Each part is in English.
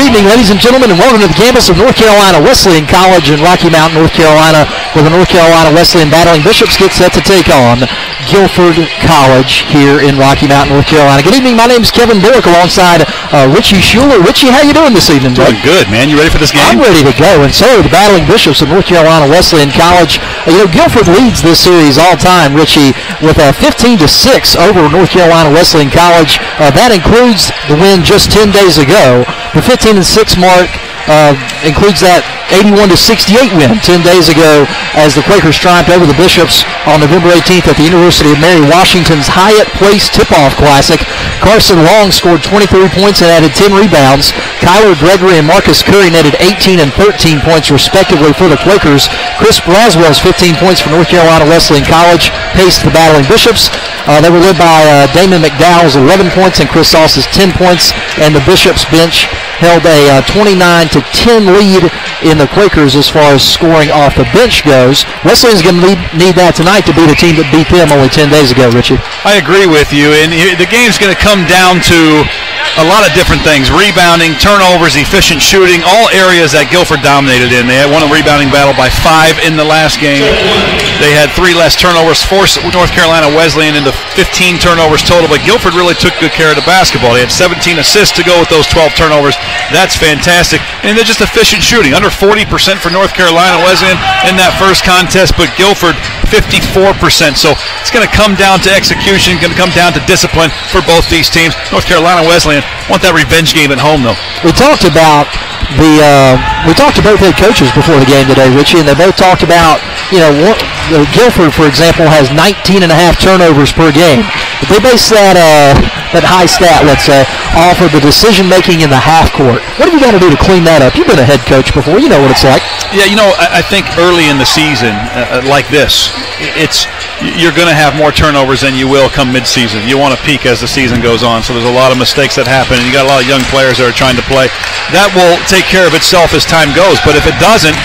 Good evening, ladies and gentlemen, and welcome to the campus of North Carolina Wesleyan College in Rocky Mount, North Carolina, where the North Carolina Wesleyan Battling Bishops get set to take on Guilford College here in Rocky Mount, North Carolina. Good evening. My name is Kevin Bullock alongside Richie Schuler. Richie, how you doing this evening, bud? Doing good, man. You ready for this game? I'm ready to go, and so are the Battling Bishops of North Carolina Wesleyan College. Guilford leads this series all time, Richie, with a 15-6 over North Carolina Wesleyan College. That includes the win just 10 days ago. The 15-6 mark includes that 81-68 win 10 days ago as the Quakers triumphed over the Bishops on November 18th at the University of Mary Washington's Hyatt Place Tip-Off Classic. Carson Long scored 23 points and added 10 rebounds. Kyler Gregory and Marcus Curry netted 18 and 13 points respectively for the Quakers. Chris Braswell's 15 points for North Carolina Wesleyan College paced the Battling Bishops. They were led by Damon McDowell's 11 points and Chris Sauce's 10 points, and the Bishops bench held a 29-10 lead in the Quakers as far as scoring off the bench goes. Wesleyan's going to need that tonight to beat a team that beat them only 10 days ago, Richie. I agree with you, and the game's going to come down to a lot of different things: rebounding, turnovers, efficient shooting, all areas that Guilford dominated in. They had won a rebounding battle by 5 in the last game. They had 3 less turnovers, forced North Carolina Wesleyan into 15 turnovers total, but Guilford really took good care of the basketball. They had 17 assists to go with those 12 turnovers. That's fantastic. And they're just efficient shooting. Under 40% for North Carolina Wesleyan in that first contest, but Guilford 54%. So it's going to come down to execution, going to come down to discipline for both these teams. North Carolina Wesleyan want that revenge game at home, though. We talked about to both head coaches before the game today, Richie, and they both talked about, Guilford, for example, has 19 and a half turnovers per game. But they base that high stat, let's say, off of the decision-making in the half court. What have you got to do to clean that up? You've been a head coach before. You know what it's like. Yeah, I think early in the season, like this, you're going to have more turnovers than you will come mid-season. You want to peak as the season goes on, so there's a lot of mistakes that happen, and you got a lot of young players that are trying to play. That will take care of itself as time goes, but if it doesn't,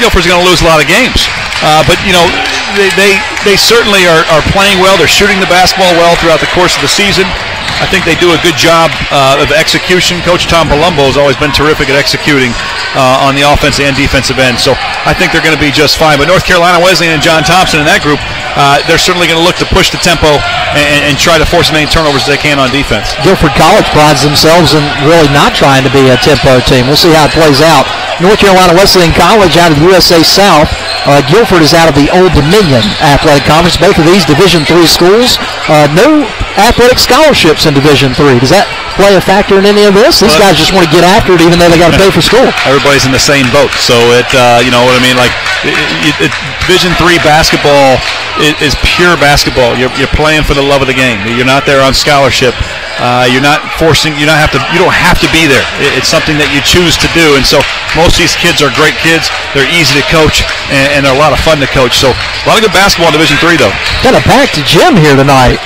Guilford's going to lose a lot of games. But they certainly are playing well. They're shooting the basketball well throughout the course of the season. I think they do a good job of execution. Coach Tom Palumbo has always been terrific at executing on the offensive and defensive end. So I think they're going to be just fine. But North Carolina Wesleyan and John Thompson in that group, they're certainly going to look to push the tempo and try to force as many turnovers as they can on defense. Guilford College prides themselves in really not trying to be a tempo team. We'll see how it plays out. North Carolina Wesleyan College out of the USA South. Guilford is out of the Old Dominion Athletic Conference. Both of these Division III schools. No athletic scholarships in Division III. Does that play a factor in any of this? These guys just want to get after it even though they got to pay for school. Everybody's in the same boat. So you know what I mean? Like Division III basketball is pure basketball. You're playing for the love of the game. You're not there on scholarship. You're not forcing. You don't have to be there. It's something that you choose to do. And so most of these kids are great kids. They're easy to coach, and they're a lot of fun to coach. So a lot of good basketball in Division III, though. Got a packed gym here tonight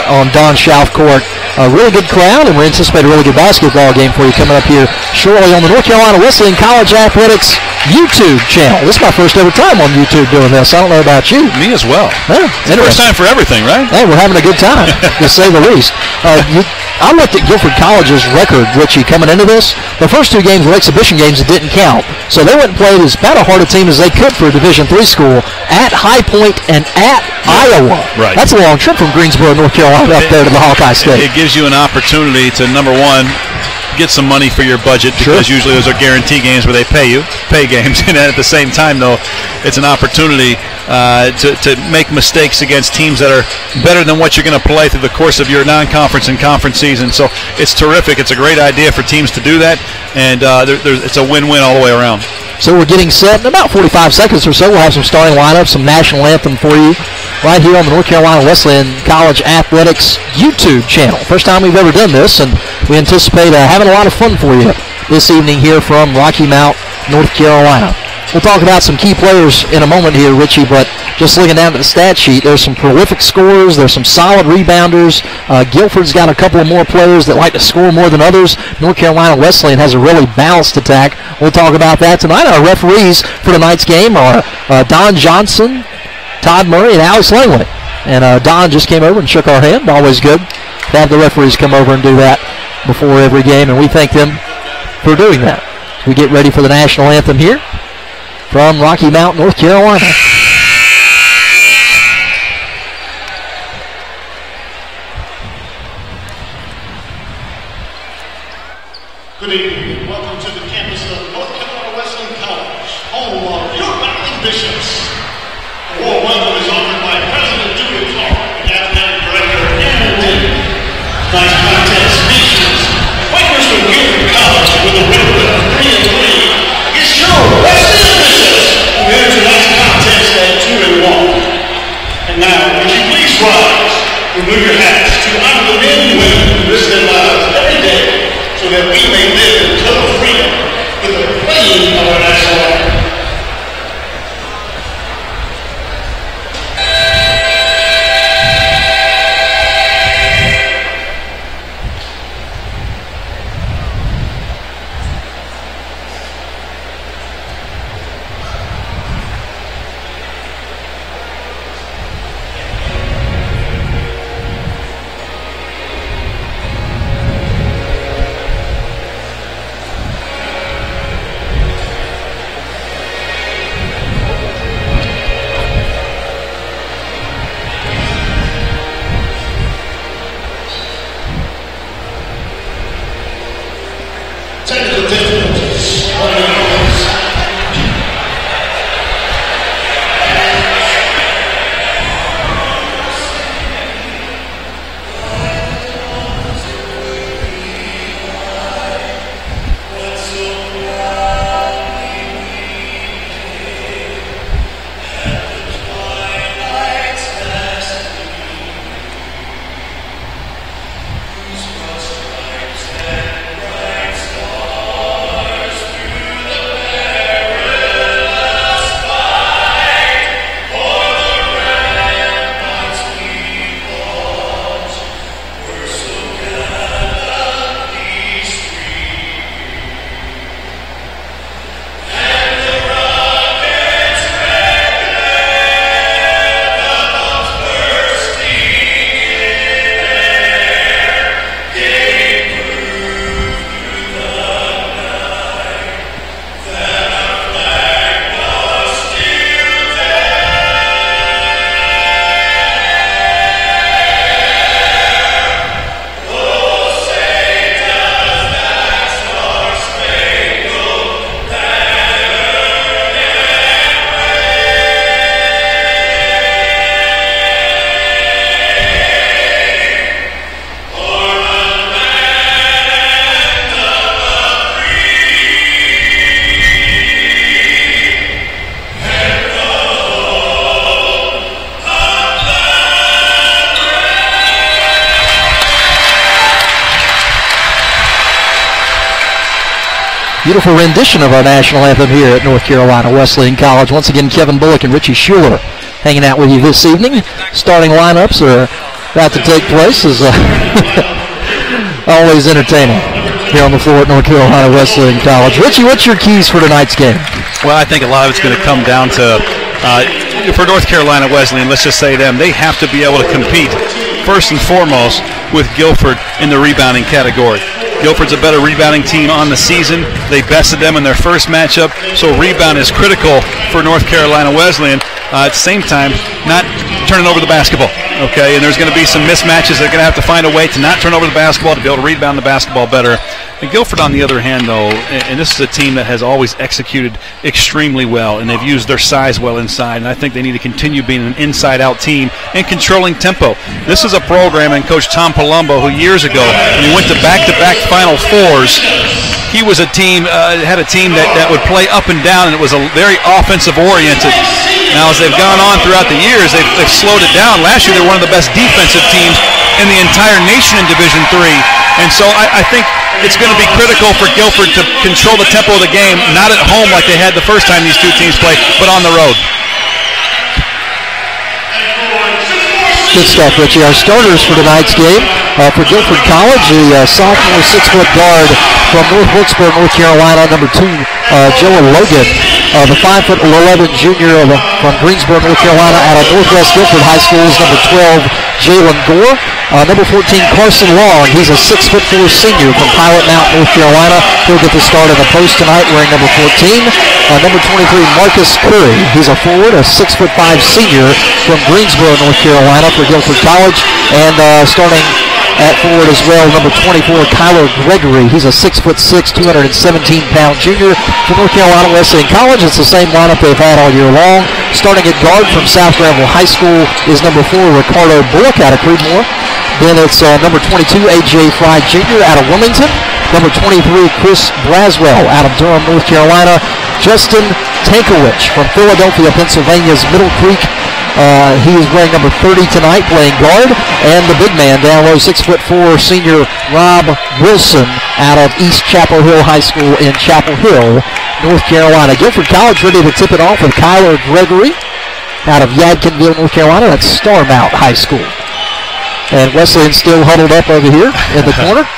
on Don Schauf Court. A really good crowd, and we anticipate a really good basketball game for you coming up here shortly on the North Carolina Wesleyan College Athletics YouTube channel. This is my first ever time on YouTube doing this. I don't know about you. Me as well. Yeah, it's the first time for everything, right? Hey, we're having a good time, to say the least. I looked at Guilford College's record, Richie, coming into this. The first 2 games were exhibition games that didn't count. So they went and played as about a hard a team as they could for a Division III school at High Point and at Iowa. Right. That's a long trip from Greensboro, North Carolina, up there to the Hawkeye State. It gives you an opportunity to, number one, get some money for your budget, because usually those are guarantee games where they pay games. And at the same time, though, it's an opportunity to make mistakes against teams that are better than what you're going to play through the course of your non-conference and conference season. So it's terrific. It's a great idea for teams to do that, and it's a win-win all the way around. So we're getting set in about 45 seconds or so. We'll have some starting lineups, some national anthem for you right here on the North Carolina Wesleyan College Athletics YouTube channel. First time we've ever done this, and we anticipate having a lot of fun for you this evening here from Rocky Mount, North Carolina. We'll talk about some key players in a moment here, Richie, but just looking down at the stat sheet, there's some prolific scorers, there's some solid rebounders. Guilford's got a couple of more players that like to score more than others. North Carolina Wesleyan has a really balanced attack. We'll talk about that tonight. Our referees for tonight's game are Don Johnson, Todd Murray, and Alex Langley. And Don just came over and shook our hand. Always good to have the referees come over and do that before every game, and we thank them for doing that. We get ready for the national anthem here from Rocky Mount, North Carolina. Good evening. Welcome to the campus of North Carolina Wesleyan College, home of your battling bishops. A warm welcome is offered by President Julie Clark and Athletic Director Aaron David. Tonight's contest features Quakers from Guilford College with a record of 3-3 against your Wesleyan bishops, who enter tonight's contest at 2-1. And now, would you please rise, remove your hats to honor the men and women who risk their lives every day so that we may live in total freedom with the playing of our national anthem. Technical difficulties. Beautiful rendition of our national anthem here at North Carolina Wesleyan College. Once again, Kevin Bullock and Richie Schuler hanging out with you this evening. Starting lineups are about to take place. Is always entertaining here on the floor at North Carolina Wesleyan College. Richie, what's your keys for tonight's game? Well, I think a lot of it's going to come down to, for North Carolina Wesleyan, let's just say them, they have to be able to compete first and foremost with Guilford in the rebounding category. Guilford's a better rebounding team on the season. They bested them in their first matchup, so rebound is critical for North Carolina Wesleyan. At the same time, not turning over the basketball, okay? And there's going to be some mismatches. They're going to have to find a way to not turn over the basketball, to be able to rebound the basketball better. And Guilford, on the other hand, though, and this is a team that has always executed extremely well, and they've used their size well inside, and I think they need to continue being an inside-out team and controlling tempo. This is a program, and Coach Tom Palumbo, who years ago, when he went to back-to-back Final Fours, he was a team, had a team that would play up and down, and it was a very offensive-oriented. Now, as they've gone on throughout the years, they've slowed it down. Last year, they were one of the best defensive teams in the entire nation in Division III. And so I think it's going to be critical for Guilford to control the tempo of the game, not at home like they had the first time these two teams played, but on the road. Good stuff, Richie. Our starters for tonight's game For Guilford College, the sophomore 6-foot guard from North Wilkesboro, North Carolina, number 2, Joel Logan. The 5'11" junior from Greensboro, North Carolina, out of Northwest Guilford High School is number 12, Jalen Gore. Number 14, Carson Long. He's a 6'4" senior from Pilot Mountain, North Carolina. He'll get the start in the post tonight wearing number 14. Number 23, Marcus Curry. He's a forward, a 6'5" senior from Greensboro, North Carolina for Guilford College. And starting at forward as well, number 24, Kyler Gregory. He's a 6'6", 217-pound junior from North Carolina Wesleyan College. It's the same lineup they've had all year long. Starting at guard from South Granville High School is number 4, Ricardo Bullock out of Creedmoor. Then it's number 22, A.J. Fry Jr. out of Wilmington. Number 23, Chris Braswell out of Durham, North Carolina. Justin Tankowicz from Philadelphia, Pennsylvania's Middle Creek. He is wearing number 30 tonight, playing guard. And the big man down low, 6'4", senior Rob Wilson out of East Chapel Hill High School in Chapel Hill, North Carolina. Guilford College ready to tip it off with Kyler Gregory out of Yadkinville, North Carolina. That's Starmount High School. And Wesleyan still huddled up over here in the corner.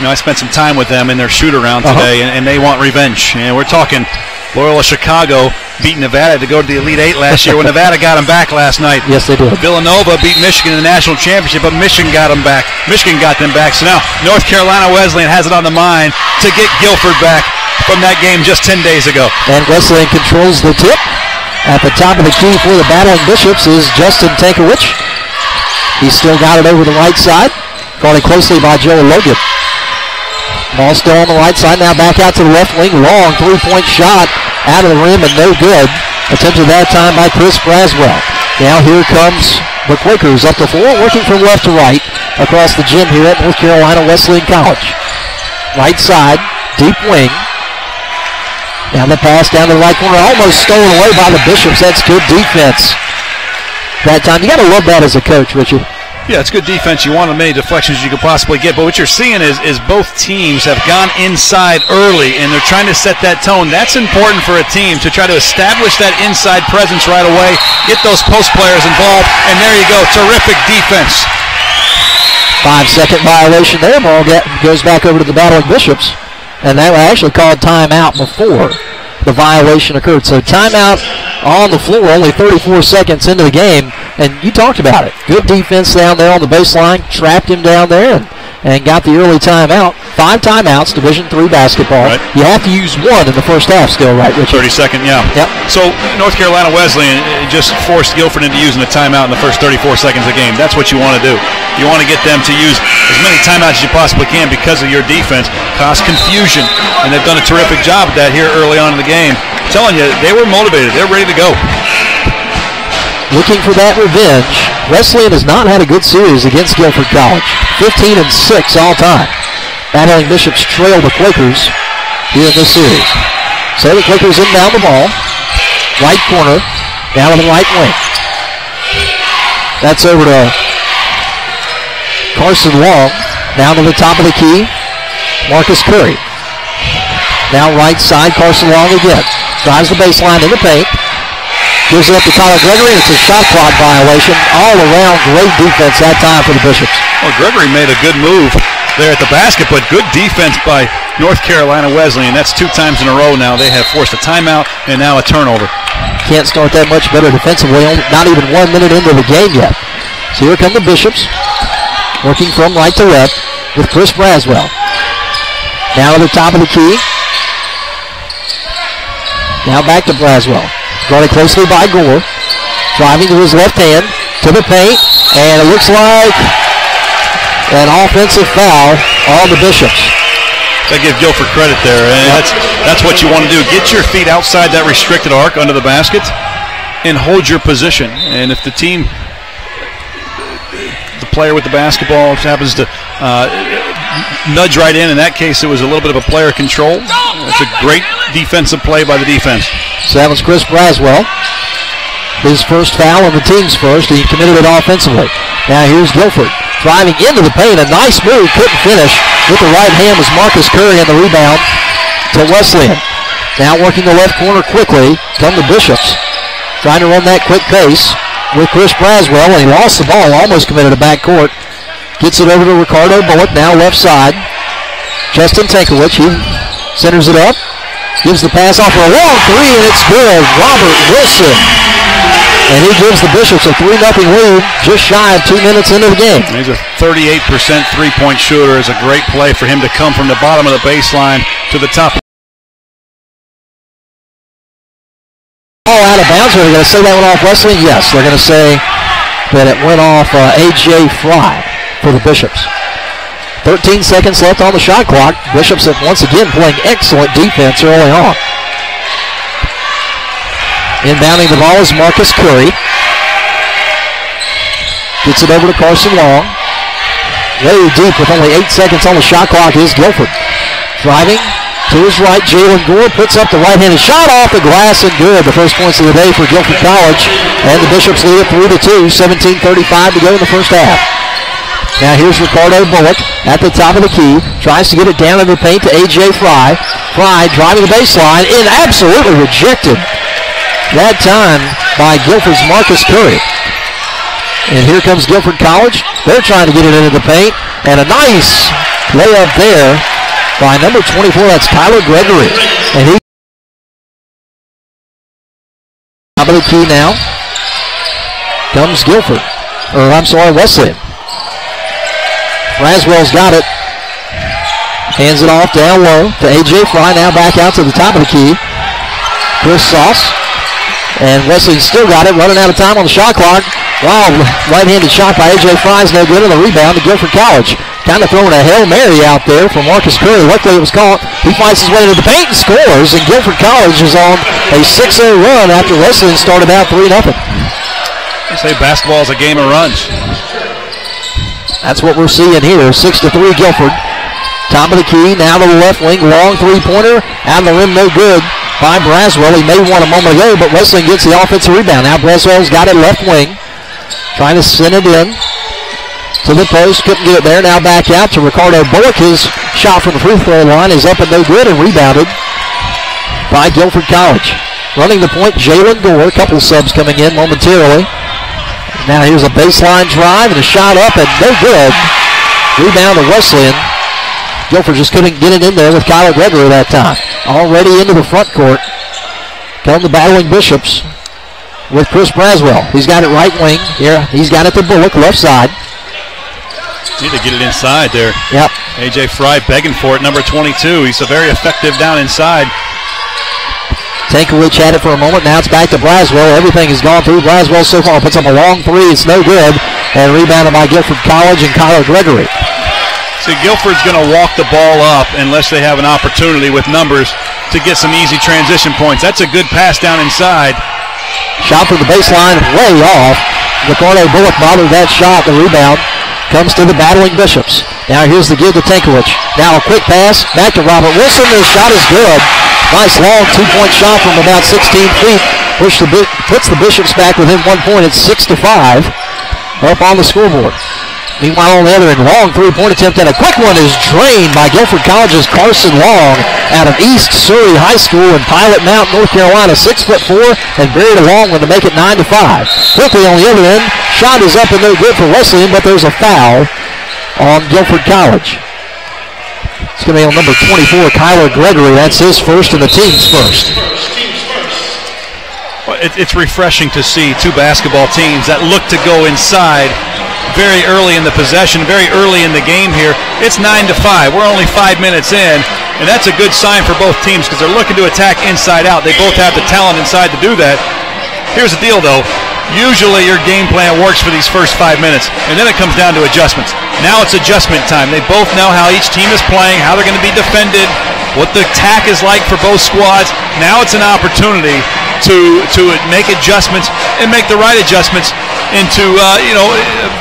I spent some time with them in their shoot-around today, and they want revenge. And we're talking Loyola Chicago beat Nevada to go to the Elite Eight last year when Nevada got them back last night. Yes, they did. Villanova beat Michigan in the national championship, but Michigan got them back. Michigan got them back. So now North Carolina Wesleyan has it on the mind to get Guilford back from that game just 10 days ago. And Wesleyan controls the tip. At the top of the key for the Battling Bishops is Justin Tankowicz. He's still got it over the right side. Guarded closely by Joel Logan. Ball still on the right side. Now back out to the left wing. Long three-point shot out of the rim and no good. Attempted that time by Chris Braswell. Now here comes the Quakers up the floor, working from left to right across the gym here at North Carolina Wesleyan College. Right side, deep wing. Now the pass down to the right corner, almost stolen away by the Bishops. That's good defense that time. You got to love that as a coach, Richard. Yeah, it's good defense. You want as many deflections as you could possibly get. But what you're seeing is both teams have gone inside early, and they're trying to set that tone. That's important for a team to try to establish that inside presence right away, get those post players involved, and there you go. Terrific defense. 5-second violation there. Ball goes back over to the Battling Bishops. And that was actually called timeout before the violation occurred. So timeout on the floor, only 34 seconds into the game. And you talked about it. Good defense down there on the baseline. Trapped him down there and got the early timeout. 5 timeouts, Division III basketball. Right. You have to use one in the first half still, right, Richard? 30-second, yeah. Yep. So North Carolina Wesleyan just forced Guilford into using a timeout in the first 34 seconds of the game. That's what you want to do. You want to get them to use as many timeouts as you possibly can because of your defense. Cause confusion. And they've done a terrific job of that here early on in the game. I'm telling you, they were motivated. They're ready to go. Looking for that revenge. Wesleyan has not had a good series against Guilford College. 15-6 all time. Battling Bishops trail the Quakers here in this series. So the Quakers inbound the ball. Right corner, down to the right wing. That's over to Carson Long. Down to the top of the key, Marcus Curry. Now right side, Carson Long again. Drives the baseline in the paint. Gives it up to Kyler Gregory. It's a shot clock violation. All around great defense that time for the Bishops. Well, Gregory made a good move there at the basket, but good defense by North Carolina Wesleyan. That's 2 times in a row now. They have forced a timeout and now a turnover. Can't start that much better defensively. Not even 1 minute into the game yet. So here come the Bishops. Working from right to left with Chris Braswell. Now to the top of the key. Now back to Braswell. Guarded closely by Gore. Driving to his left hand to the paint. And it looks like an offensive foul on the Bishops. I give Guilford credit there. And that's what you want to do. Get your feet outside that restricted arc under the basket and hold your position. And if the team, the player with the basketball happens to nudge right in that case, it was a little bit of a player control. It's a great defensive play by the defense. So that was Chris Braswell. His first foul and the team's first. He committed it offensively. Now here's Guilford driving into the paint. A nice move. Couldn't finish. With the right hand was Marcus Curry and the rebound to Wesleyan. Now working the left corner quickly come the Bishops. Trying to run that quick pace with Chris Braswell. And he lost the ball. Almost committed a backcourt Gets it over to Ricardo Bullock, now left side. Justin Tankowicz, he centers it up. Gives the pass off for a long three, and it's good. Robert Wilson. And he gives the Bishops a 3-0 lead just shy of 2 minutes into the game. He's a 38% three-point shooter. It's a great play for him to come from the bottom of the baseline to the top. All out of bounds. Are they going to say that went off Wesley? Yes, they're going to say that it went off A.J. Fry for the Bishops. 13 seconds left on the shot clock. Bishops have once again playing excellent defense early on. Inbounding the ball is Marcus Curry. Gets it over to Carson Long. Way deep with only 8 seconds on the shot clock is Guilford. Driving to his right, Jalen Gore puts up the right-handed shot off the glass and good. The first points of the day for Guilford College. And the Bishops lead it 3-2, 17:35 to go in the first half. Now here's Ricardo Bullock at the top of the key. Tries to get it down in the paint to A.J. Fry. Fry driving the baseline and absolutely rejected that time by Guilford's Marcus Curry. And here comes Guilford College. They're trying to get it into the paint. And a nice layup there by number 24. That's Kyler Gregory. And he top of the key now comes Guilford. Or I'm sorry, Wesleyan. Braswell's got it. Hands it off down low to A.J. Fry. Now back out to the top of the key. Chris Sauce. And Wesley still got it. Running out of time on the shot clock. Wow, right-handed shot by A.J. Fry is no good. And the rebound to Guilford College. Kind of throwing a Hail Mary out there for Marcus Curry. Luckily it was caught. He fights his way into the paint and scores. And Guilford College is on a 6-0 run after Wesleyan started out 3-0. They say basketball is a game of runs. That's what we're seeing here. 6-3 Guilford. Top of the key, now to the left wing. Long three-pointer. Out of the rim, no good by Braswell. He made one a moment ago, but Wesleyan gets the offensive rebound. Now Braswell's got it left wing. Trying to send it in to the post. Couldn't get it there. Now back out to Ricardo Bullock. His shot from the free throw line is up and no good and rebounded by Guilford College. Running the point, Jalen Gore. A couple subs coming in momentarily. Now here's a baseline drive and a shot up and no good. Rebound to Wesleyan. Guilford just couldn't get it in there with Kyler Gregory that time. Already into the front court come the battling Bishops with Chris Braswell. He's got it right wing. Here, he's got it to Bullock, left side. Need to get it inside there. Yep. A.J. Fry begging for it, number 22. He's a very effective down inside. Tankowicz had it for a moment. Now it's back to Braswell. Everything has gone through. Braswell so far puts up a long three. It's no good. And rebounded by Guilford College and Kyler Gregory. See, Guilford's going to walk the ball up unless they have an opportunity with numbers to get some easy transition points. That's a good pass down inside. Shot from the baseline, way off. Ricardo Bullock bothered that shot. The rebound comes to the battling Bishops. Now here's the give to Tankowicz. Now a quick pass back to Robert Wilson. The shot is good. Nice long two-point shot from about 16 feet. Puts the Bishops back within 1 point. It's 6-5 up on the scoreboard. Meanwhile, on the other end, long three-point attempt, and a quick one is drained by Guilford College's Carson Long out of East Surrey High School in Pilot Mountain, North Carolina, 6'4", and buried a long one to make it 9-5. Quickly on the other end, shot is up and no good for Wesleyan, but there's a foul on Guilford College. It's going to be on number 24, Kyler Gregory. That's his first and the team's first. Well, it's refreshing to see two basketball teams that look to go inside very early in the possession, very early in the game here. It's 9-5. We're only 5 minutes in, and that's a good sign for both teams because they're looking to attack inside out. They both have the talent inside to do that. Here's the deal, though. Usually your game plan works for these first 5 minutes, and then it comes down to adjustments. Now it's adjustment time. They both know how each team is playing, how they're going to be defended, what the attack is like for both squads. Now it's an opportunity to make adjustments and make the right adjustments into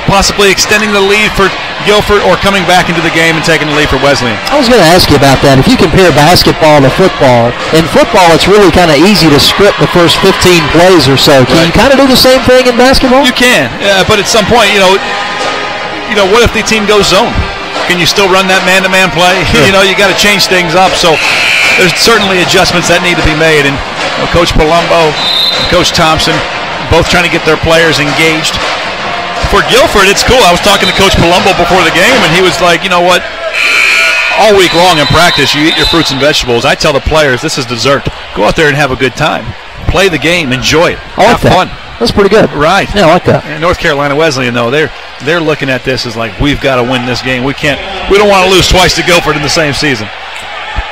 possibly extending the lead for Guilford or coming back into the game and taking the lead for Wesleyan. I was going to ask you about that. If you compare basketball to football, in football it's really kind of easy to script the first 15 plays or so. Can you kind of do the same thing in basketball? You can, but at some point, what if the team goes zone? Can you still run that man-to-man play? Sure. You got to change things up. So there's certainly adjustments that need to be made. And Coach Palumbo and Coach Thompson both trying to get their players engaged. For Guilford, it's cool. I was talking to Coach Palumbo before the game, and he was like, you know what? All week long in practice, you eat your fruits and vegetables. I tell the players, this is dessert. Go out there and have a good time. Play the game. Enjoy it. I like have fun. That's pretty good. Right. Yeah, I like that. And North Carolina Wesleyan, though, they're looking at this as like, we've got to win this game. We don't want to lose twice to Guilford in the same season.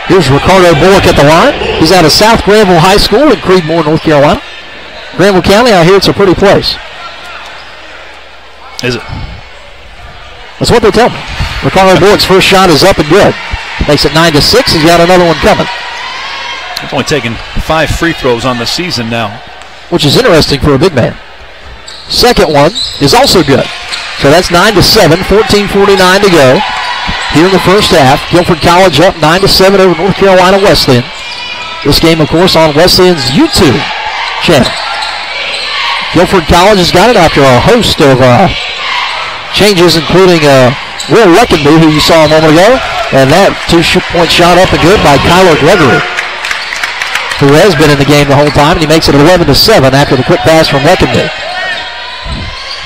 Here's Ricardo Bullock at the line. He's out of South Granville High School in Creedmoor, North Carolina. Granville County, I hear it's a pretty place. Is it? That's what they tell me. Ricardo Bullock's first shot is up and good. Makes it 9-6. He's got another one coming. He's only taken 5 free throws on the season now, which is interesting for a big man. Second one is also good. So that's 9-7, 14:49 to go here in the first half. Guilford College up 9-7 over North Carolina Wesleyan. This game, of course, on Wesleyan's YouTube channel. Guilford College has got it after a host of changes, including Will Leckenby, who you saw a moment ago, and that 2-point shot up and good by Kyler Gregory, who has been in the game the whole time, and he makes it 11-7 after the quick pass from Leckenby.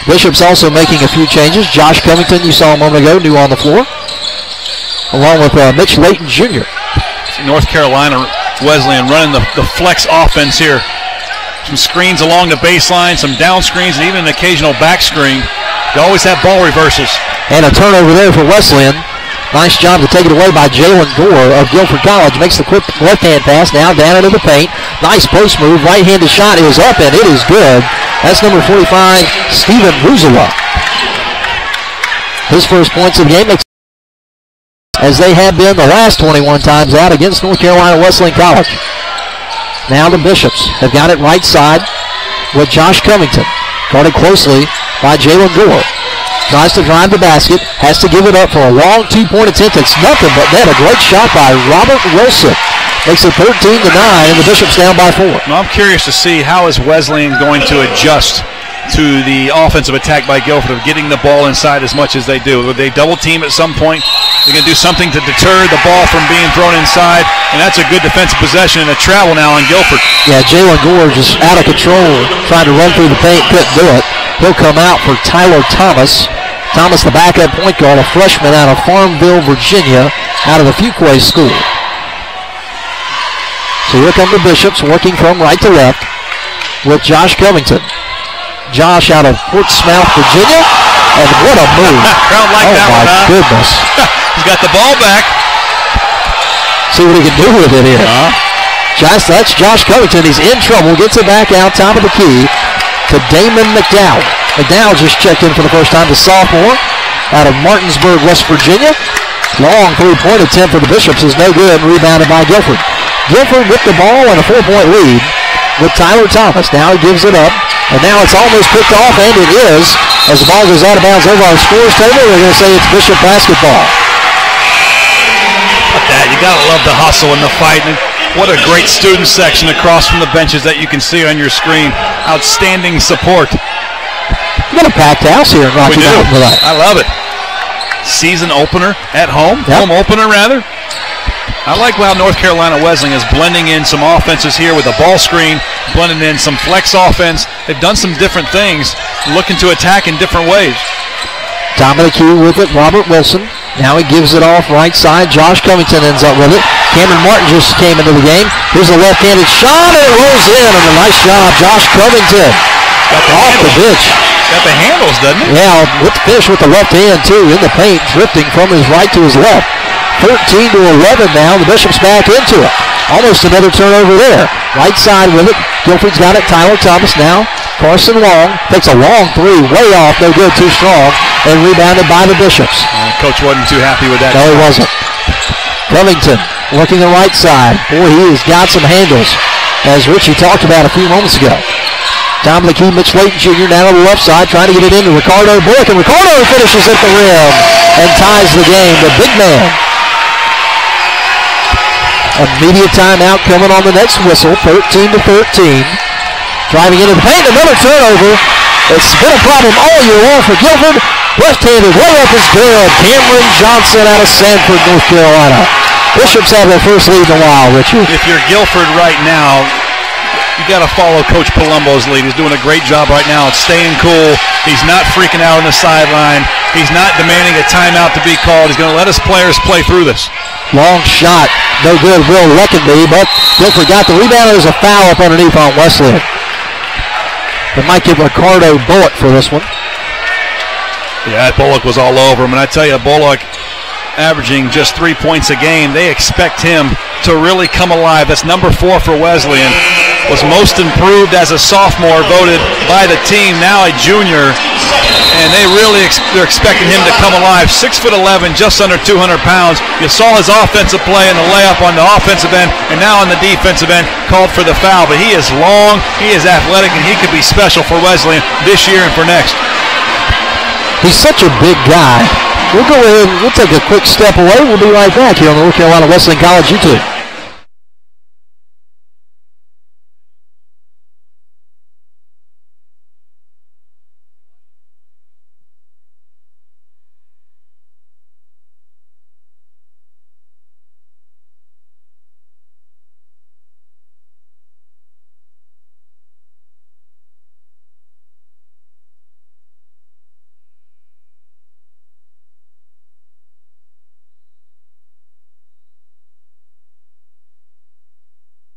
Bishop's also making a few changes. Josh Covington, you saw a moment ago, new on the floor, along with Mitch Layton Jr. North Carolina Wesleyan running the flex offense here. Some screens along the baseline, some down screens, and even an occasional back screen. They always have ball reversals. And a turnover there for Wesleyan. Nice job to take it away by Jalen Gore of Guilford College. Makes the quick left-hand pass now down into the paint. Nice post move. Right-handed shot is up, and it is good. That's number 45, Steven Ruzula. His first points of the game, as they have been the last 21 times out against North Carolina Wesleyan College. Now the Bishops have got it right side with Josh Covington. Guarded closely by Jalen Gore. Tries to drive the basket, has to give it up for a long 2-point attempt. It's nothing but net. A great shot by Robert Wilson. Makes it 13-9, and the Bishops down by 4. Well, I'm curious to see how is Wesleyan going to adjust to the offensive attack by Guilford of getting the ball inside as much as they do. Would they double team at some point? They're going to do something to deter the ball from being thrown inside, and that's a good defensive possession and a travel now on Guilford. Yeah, Jalen Gore just out of control, trying to run through the paint, couldn't do it. He'll come out for Tyler Thomas. Thomas, the backup point guard, a freshman out of Farmville, Virginia, out of the Fuquay School. So here come the Bishops, working from right to left with Josh Covington. Josh out of Portsmouth, Virginia, and what a move. Crowd like that one, huh? Goodness. He's got the ball back. See what he can do with it here. That's Josh Covington. He's in trouble. Gets it back out, top of the key, to Damon McDowell. McDowell just checked in for the first time, the sophomore out of Martinsburg, West Virginia. Long 3-point attempt for the Bishops is no good, rebounded by Guilford. Guilford with the ball and a 4-point lead with Tyler Thomas. Now he gives it up, and now it's almost picked off, and it is. As the ball goes out of bounds over our scores table, we're going to say it's Bishop basketball. That, you got to love the hustle and the fight. And what a great student section across from the benches that you can see on your screen. Outstanding support. We got a packed house here in Rocky Mountain tonight. I love it. Season opener at home. Yep. Home opener, rather. I like how North Carolina Wesleyan is blending in some offenses here with a ball screen, blending in some flex offense. They've done some different things, looking to attack in different ways. Top of the key with it, Robert Wilson. Now he gives it off right side. Josh Covington ends up with it. Cameron Martin just came into the game. Here's a left-handed shot, and it rolls in, and a nice job. Josh Covington off the bench. Got the handles, doesn't it? Yeah, with the finish with the left hand, too, in the paint, drifting from his right to his left. 13-11 now. The Bishops back into it. Almost another turnover there. Right side with it. Guilford's got it. Tyler Thomas now. Carson Long takes a long three. Way off. No good. Too strong. And rebounded by the Bishops. Coach wasn't too happy with that. No, he wasn't. Covington working the right side. Boy, he has got some handles, as Richie talked about a few moments ago. Top of the key, Mitch Layton Jr. now on the left side, trying to get it into Ricardo Bullock. And Ricardo finishes at the rim and ties the game. The big man. Immediate timeout coming on the next whistle, 13-13. Driving into the paint, another turnover. It's been a problem all year long for Guilford. Left-handed layup is good. Cameron Johnson out of Sanford, North Carolina. Bishops have their first lead in a while, Richard. If you're Guilford right now, you got to follow Coach Palumbo's lead. He's doing a great job right now. It's staying cool. He's not freaking out on the sideline. He's not demanding a timeout to be called. He's going to let his players play through this. Long shot, no good. Will Leckenby, but Guilford got the rebound. There's a foul up underneath on Wesleyan. They might give Ricardo Bullock for this one. Yeah, Bullock was all over him. And I tell you, Bullock averaging just 3 points a game. They expect him to really come alive. That's number 4 for Wesleyan. Was most improved as a sophomore, voted by the team, now a junior. And they're expecting him to come alive. 6'11", just under 200 pounds. You saw his offensive play and the layup on the offensive end, and now on the defensive end, called for the foul. But he is long, he is athletic, and he could be special for Wesleyan this year and for next. He's such a big guy. We'll go ahead and we'll take a quick step away. We'll be right back here on the North Carolina Wesleyan College YouTube.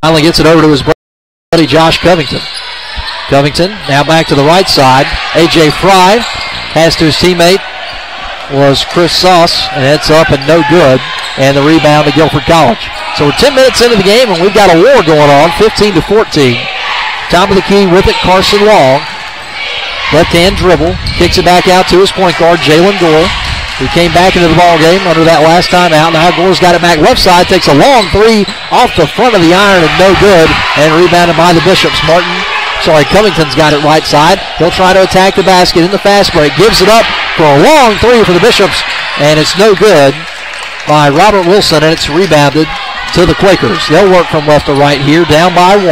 Finally gets it over to his buddy Josh Covington. Covington now back to the right side. A.J. Fry has to his teammate was Chris Sauce, and it's up and no good. And the rebound to Guilford College. So we're 10 minutes into the game, and we've got a war going on, 15-14. Top of the key with it, Carson Long. Left-hand dribble, kicks it back out to his point guard, Jalen Gore, who came back into the ball game under that last time out. Now Gore's got it back left side, takes a long three off the front of the iron and no good, and rebounded by the Bishops. Covington's got it right side. He'll try to attack the basket in the fast break. Gives it up for a long three for the Bishops, and it's no good by Robert Wilson, and it's rebounded to the Quakers. They'll work from left to right here, down by 1.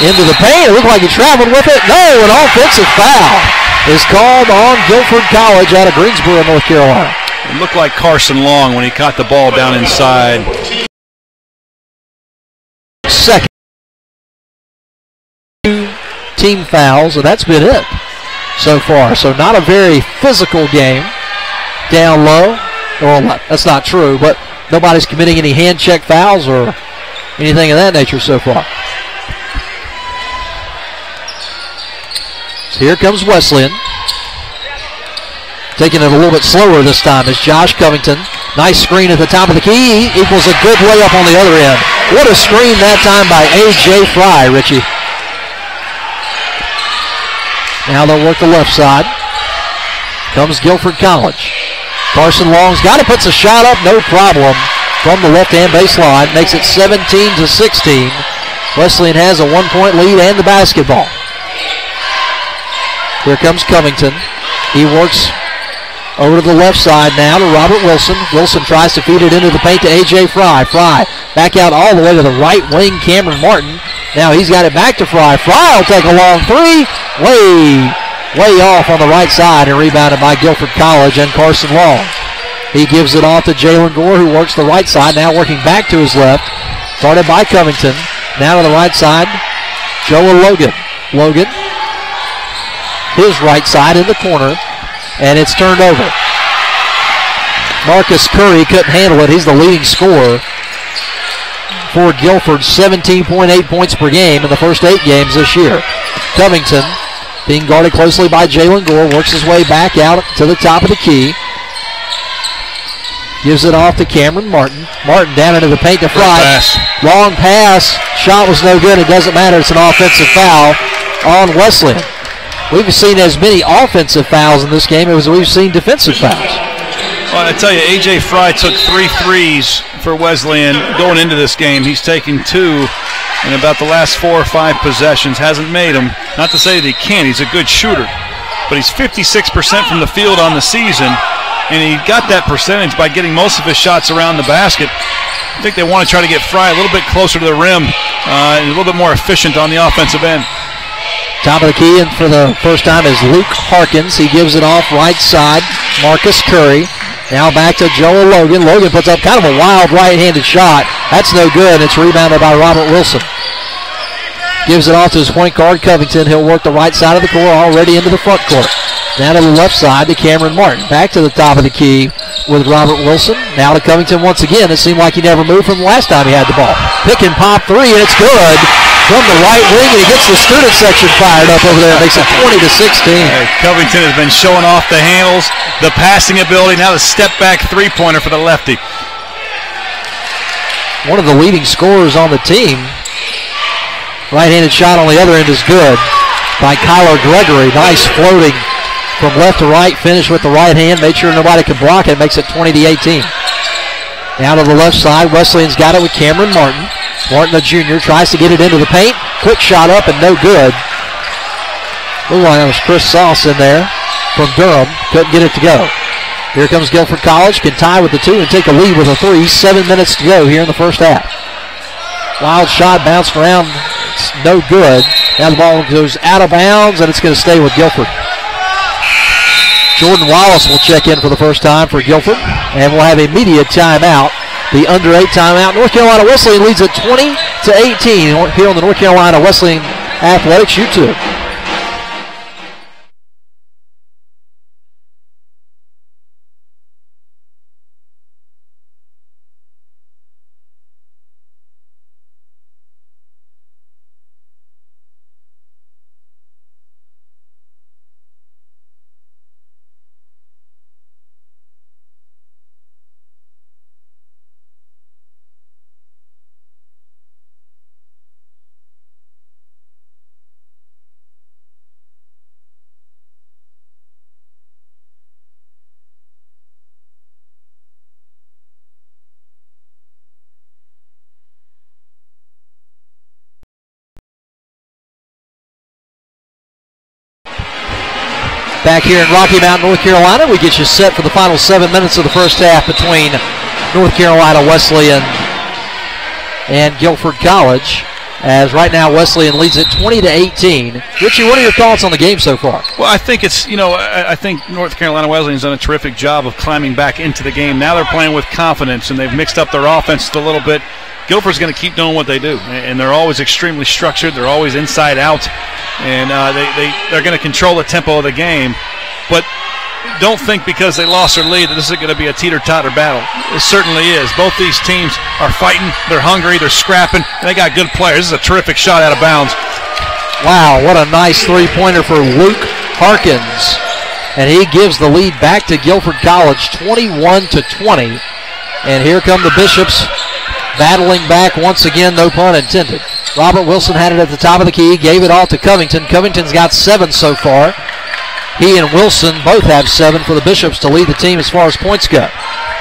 Into the paint. It looked like he traveled with it. No, an offensive foul is called on Guilford College out of Greensboro, North Carolina. It looked like Carson Long when he caught the ball down inside. Second. 2 team fouls, and that's been it so far. So not a very physical game. Down low. Well, that's not true, but nobody's committing any hand check fouls or anything of that nature so far. So here comes Wesleyan. Taking it a little bit slower this time is Josh Covington. Nice screen at the top of the key. Equals a good layup on the other end. What a screen that time by A.J. Fry, Richie. Now they'll work the left side. Comes Guilford College. Carson Long's got it, puts a shot up, no problem. From the left-hand baseline, makes it 17-16. Wesleyan has a 1-point lead and the basketball. Here comes Covington. He works over to the left side now to Robert Wilson. Wilson tries to feed it into the paint to A.J. Fry. Fry back out all the way to the right wing, Cameron Martin. Now he's got it back to Fry. Fry will take a long three. Way off on the right side and rebounded by Guilford College and Carson Long. He gives it off to Jalen Gore, who works the right side, now working back to his left. Started by Covington. Now to the right side, Joel Logan. Logan, his right side in the corner, and it's turned over. Marcus Curry couldn't handle it. He's the leading scorer for Guilford, 17.8 points per game in the first 8 games this year. Covington, being guarded closely by Jalen Gore, works his way back out to the top of the key. Gives it off to Cameron Martin. Martin down into the paint to Fry. Long pass. Shot was no good. It doesn't matter. It's an offensive foul on Wesleyan. We've seen as many offensive fouls in this game as we've seen defensive fouls. Well, I tell you, A.J. Fry took 3 threes for Wesleyan going into this game. He's taken 2 in about the last 4 or 5 possessions. Hasn't made them. Not to say that he can't. He's a good shooter. But he's 56% from the field on the season. And he got that percentage by getting most of his shots around the basket. I think they want to try to get Fry a little bit closer to the rim and a little bit more efficient on the offensive end. Top of the key, and for the first time is Luke Harkins. He gives it off right side. Marcus Curry Now back to Joel Logan. Logan puts up kind of a wild right-handed shot. That's no good. It's rebounded by Robert Wilson. Gives it off to his point guard, Covington. He'll work the right side of the court, already into the front court. Now to the left side to Cameron Martin. Back to the top of the key with Robert Wilson. Now to Covington once again. It seemed like he never moved from the last time he had the ball. Pick and pop three, and it's good from the right wing, and he gets the student section fired up over there. Makes it 20-16. Covington has been showing off the handles, the passing ability, now the step-back three-pointer for the lefty. One of the leading scorers on the team. Right-handed shot on the other end is good by Kyler Gregory. Nice floating from left to right, finish with the right hand, made sure nobody could block it, makes it 20-18. Now to the left side, Wesleyan's got it with Cameron Martin. Martin, the junior, tries to get it into the paint. Quick shot up and no good. Looked like that was Chris Sauce in there from Durham. Couldn't get it to go. Here comes Guilford College. Can tie with the two and take a lead with a three. 7 minutes to go here in the first half. Wild shot bounced around. It's no good. Now the ball goes out of bounds, and it's going to stay with Guilford. Jordan Wallace will check in for the first time for Guilford, and we'll have a media timeout. The under 8 timeout. North Carolina Wesleyan leads at 20-18 here on the North Carolina Wesleyan Athletics YouTube. Back here in Rocky Mount, North Carolina, we get you set for the final 7 minutes of the first half between North Carolina Wesleyan and Guilford College. As right now Wesleyan leads it 20-18. Richie, what are your thoughts on the game so far? Well, I think it's, I think North Carolina Wesleyan's done a terrific job of climbing back into the game. Now they're playing with confidence, and they've mixed up their offense a little bit. Guilford's going to keep doing what they do, and they're always extremely structured. They're always inside out, and they're going to control the tempo of the game. But don't think because they lost their lead that this is going to be a teeter-totter battle. It certainly is. Both these teams are fighting. They're hungry. They're scrapping. And they got good players. This is a terrific shot out of bounds. Wow, what a nice three-pointer for Luke Harkins. And he gives the lead back to Guilford College, 21-20. And here come the Bishops battling back once again, no pun intended. Robert Wilson had it at the top of the key, gave it all to Covington. Covington's got 7 so far. He and Wilson both have 7 for the Bishops to lead the team as far as points go.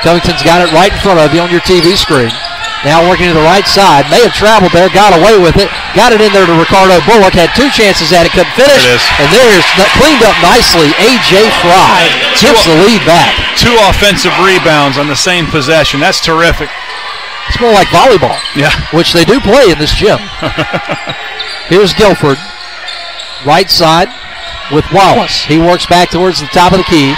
Covington's got it right in front of you on your TV screen. Now working to the right side. May have traveled there, got away with it. Got it in there to Ricardo Bullock. Had 2 chances at it, couldn't finish. There it is. And there's cleaned up nicely. A.J. Fry gets the lead back. 2 offensive rebounds on the same possession. That's terrific. It's more like volleyball, yeah, which they do play in this gym. Here's Guilford. Right side with Wallace. He works back towards the top of the key.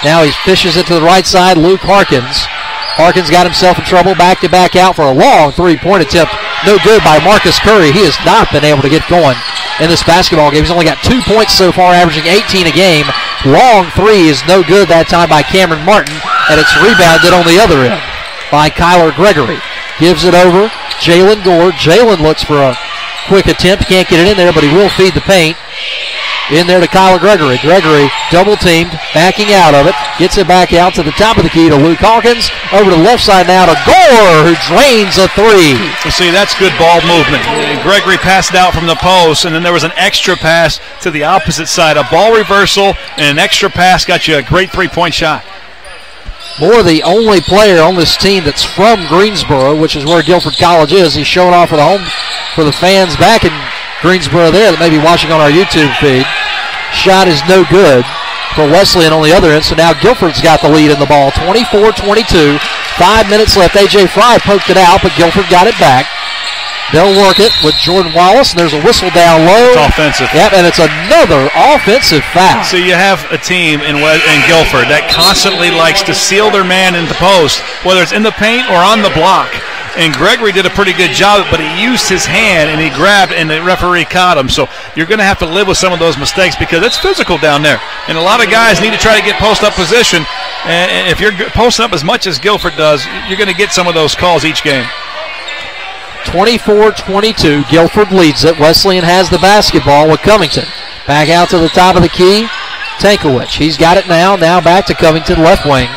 Now he fishes it to the right side. Luke Harkins. Harkins got himself in trouble. Back out for a long three-point attempt. No good by Marcus Curry. He has not been able to get going in this basketball game. He's only got 2 points so far, averaging 18 a game. Long three is no good that time by Cameron Martin, and it's rebounded on the other end by Kyler Gregory. Gives it over. Jalen Gore. Jalen looks for a quick attempt. Can't get it in there, but he will feed the paint. In there to Kyler Gregory. Gregory double-teamed, backing out of it. Gets it back out to the top of the key to Luke Hawkins. Over to the left side now to Gore, who drains a three. You see, that's good ball movement. Gregory passed it out from the post, and then there was an extra pass to the opposite side. A ball reversal and an extra pass got you a great three-point shot. Moore, the only player on this team that's from Greensboro, which is where Guilford College is. He's showing off for the fans back in Greensboro there that may be watching on our YouTube feed. Shot is no good for Wesleyan on the other end, so now Guilford's got the lead in the ball, 24-22. 5 minutes left. A.J. Fry poked it out, but Guilford got it back. They'll work it with Jordan Wallace, and there's a whistle down low. It's offensive. Yep, and it's another offensive foul. So you have a team in Guilford that constantly likes to seal their man in the post, whether it's in the paint or on the block. And Gregory did a pretty good job, but he used his hand, and he grabbed, and the referee caught him. So you're going to have to live with some of those mistakes because it's physical down there. And a lot of guys need to try to get post-up position. And if you're posting up as much as Guilford does, you're going to get some of those calls each game. 24-22, Guilford leads it. Wesleyan has the basketball with Covington. Back out to the top of the key, Tankowicz. He's got it now back to Covington, left wing.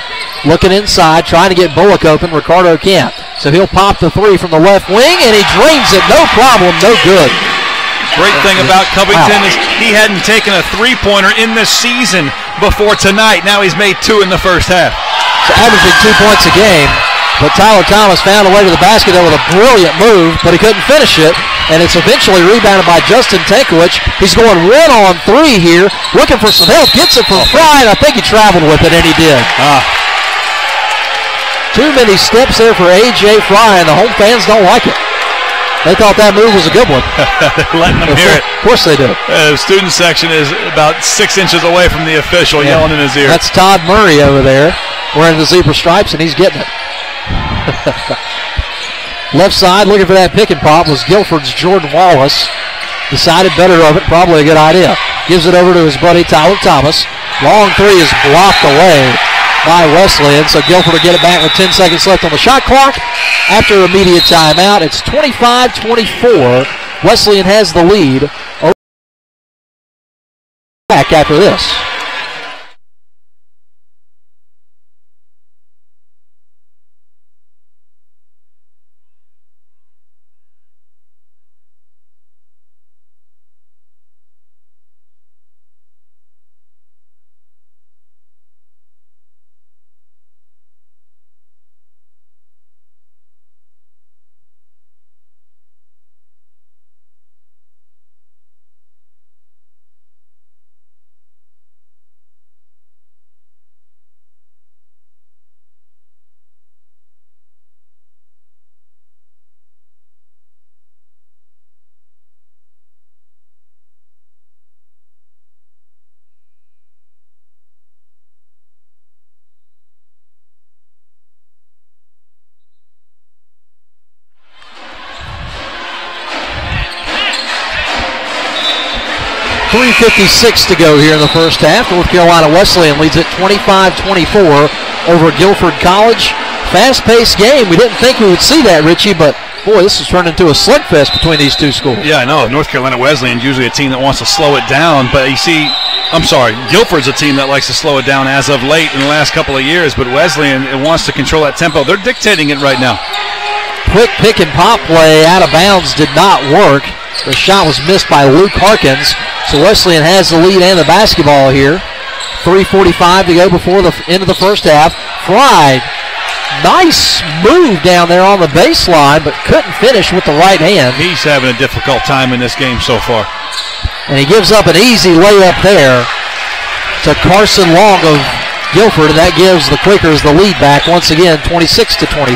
Looking inside, trying to get Bullock open. Ricardo can't. So he'll pop the three from the left wing, and he drains it. No problem, no good. Great thing about Covington is he hadn't taken a three-pointer in this season before tonight. Now he's made two in the first half. So averaging 2 points a game. But Tyler Thomas found a way to the basket there with a brilliant move, but he couldn't finish it. And it's eventually rebounded by Justin Tankowicz. He's going 1-on-3 here, looking for some help. Gets it from Fry, and I think he traveled with it, and he did. Too many steps there for A.J. Fry, and the home fans don't like it. They thought that move was a good one. They're letting them hear it. Of course they do. The student section is about 6 inches away from the official yelling in his ear. That's Todd Murray over there wearing the zebra stripes, and he's getting it. Left side looking for that pick and pop was Guilford's Jordan Wallace. Decided better of it, probably a good idea. Gives it over to his buddy Tyler Thomas. Long three is blocked away by Wesleyan, so Guilford will get it back with 10 seconds left on the shot clock. After immediate timeout, it's 25-24. Wesleyan has the lead. Back after this. .56 to go here in the first half. North Carolina Wesleyan leads it 25-24 over Guilford College. Fast-paced game. We didn't think we would see that, Richie, but boy, this has turned into a slugfest between these two schools. Yeah, I know. North Carolina Wesleyan is usually a team that wants to slow it down, but you see, Guilford's a team that likes to slow it down as of late in the last couple of years, but Wesleyan wants to control that tempo. They're dictating it right now. Quick pick and pop play out of bounds did not work. The shot was missed by Luke Harkins. So Wesleyan has the lead and the basketball here. 3:45 to go before the end of the first half. Fry, nice move down there on the baseline, but couldn't finish with the right hand. He's having a difficult time in this game so far. And he gives up an easy layup there to Carson Long of Guilford, and that gives the Quakers the lead back once again, 26-25.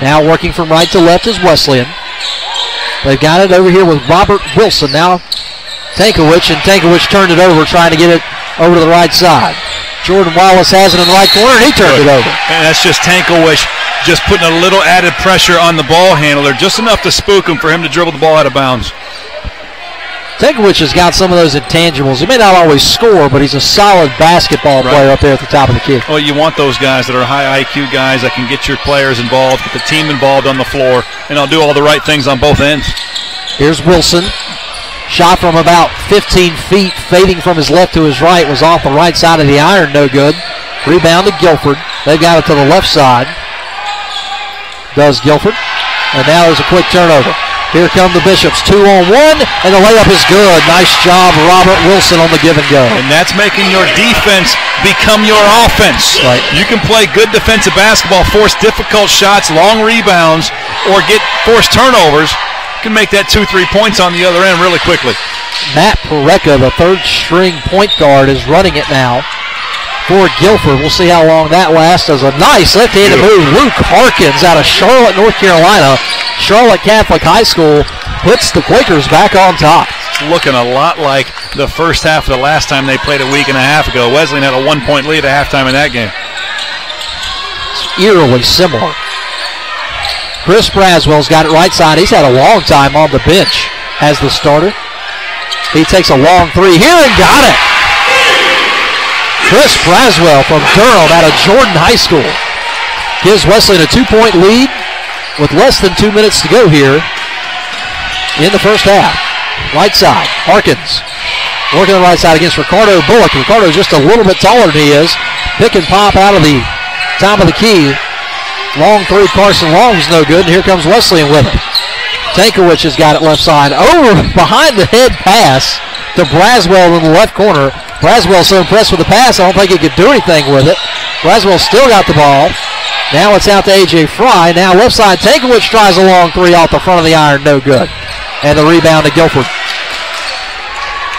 Now working from right to left is Wesleyan. They've got it over here with Robert Wilson. Now Tankowicz, and Tankowicz turned it over, trying to get it over to the right side. Jordan Wallace has it in the right corner, and he turned it over. And that's just Tankowicz just putting a little added pressure on the ball handler, just enough to spook him for him to dribble the ball out of bounds. Tankowicz has got some of those intangibles. He may not always score, but he's a solid basketball player up there at the top of the key. Well, you want those guys that are high IQ guys that can get your players involved, get the team involved on the floor, and I'll do all the right things on both ends. Here's Wilson. Shot from about 15 feet, fading from his left to his right, was off the right side of the iron, no good. Rebound to Guilford. They've got it to the left side. Does Guilford. And now there's a quick turnover. Here come the Bishops, 2-on-1, and the layup is good. Nice job, Robert Wilson, on the give and go. And that's making your defense become your offense. Right. You can play good defensive basketball, force difficult shots, long rebounds, or force turnovers. You can make that 2-3 points on the other end really quickly. Matt Parecka, the third-string point guard, is running it now for Guilford. We'll see how long that lasts. As a nice left-handed move, Luke Harkins out of Charlotte, North Carolina. Charlotte Catholic High School puts the Quakers back on top. It's looking a lot like the first half of the last time they played a week and a half ago. Wesleyan had a 1-point lead at halftime in that game. It's eerily similar. Chris Braswell's got it right side. He's had a long time on the bench as the starter. He takes a long three here and got it. Chris Braswell from Durham out of Jordan High School gives Wesleyan a 2-point lead with less than 2 minutes to go here in the first half. Right side, Harkins working on the right side against Ricardo Bullock. Ricardo's just a little bit taller than he is. Pick and pop out of the top of the key. Long three, Carson Long's no good, and here comes Wesleyan with it. Tankiewicz has got it left side. Over behind the head pass to Braswell in the left corner. Braswell so impressed with the pass, I don't think he could do anything with it. Braswell still got the ball. Now it's out to A.J. Fry. Now left side, Tankiewicz tries a long three off the front of the iron, no good. And the rebound to Guilford.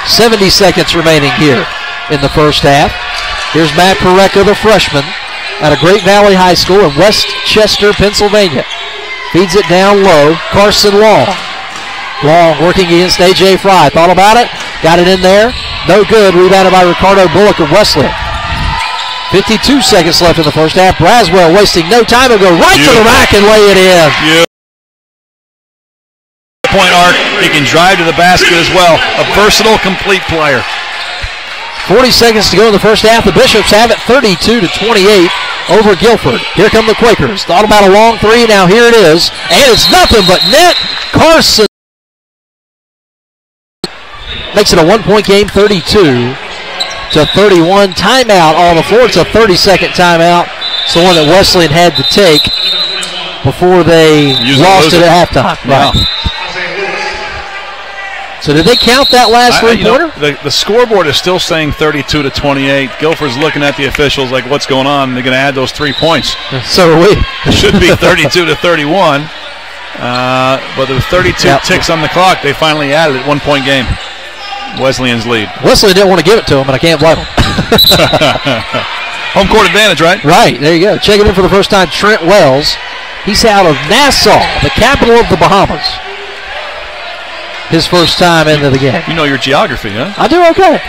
70 seconds remaining here in the first half. Here's Matt Pareca, the freshman, out of Great Valley High School in Westchester, Pennsylvania. Feeds it down low, Carson Long. Long working against A.J. Fry. Thought about it, got it in there. No good, rebounded by Ricardo Bullock of Wesleyan. 52 seconds left in the first half. Braswell wasting no time and go right to the rack and lay it in. Point arc, he can drive to the basket as well. A versatile, complete player. 40 seconds to go in the first half. The Bishops have it 32-28 over Guilford. Here come the Quakers. Thought about a long three. Now here it is. And it's nothing but net. Carson makes it a 1-point game, 32-31. Timeout on the floor. It's a 30-second timeout. It's the one that Wesleyan had to take before they lost it at halftime. Wow. Right. So did they count that last three-pointer? The scoreboard is still saying 32-28. Guilford's looking at the officials like, what's going on? They're going to add those 3 points. So are we. It should be 32-31. But there was 32 ticks on the clock. They finally added it. 1-point game. Wesleyan's lead. Wesleyan didn't want to give it to him, but I can't blame him. Home court advantage, right? Right. There you go. Checking in for the first time, Trent Wells. He's out of Nassau, the capital of the Bahamas. His first time into the game. You know your geography, huh? I do okay.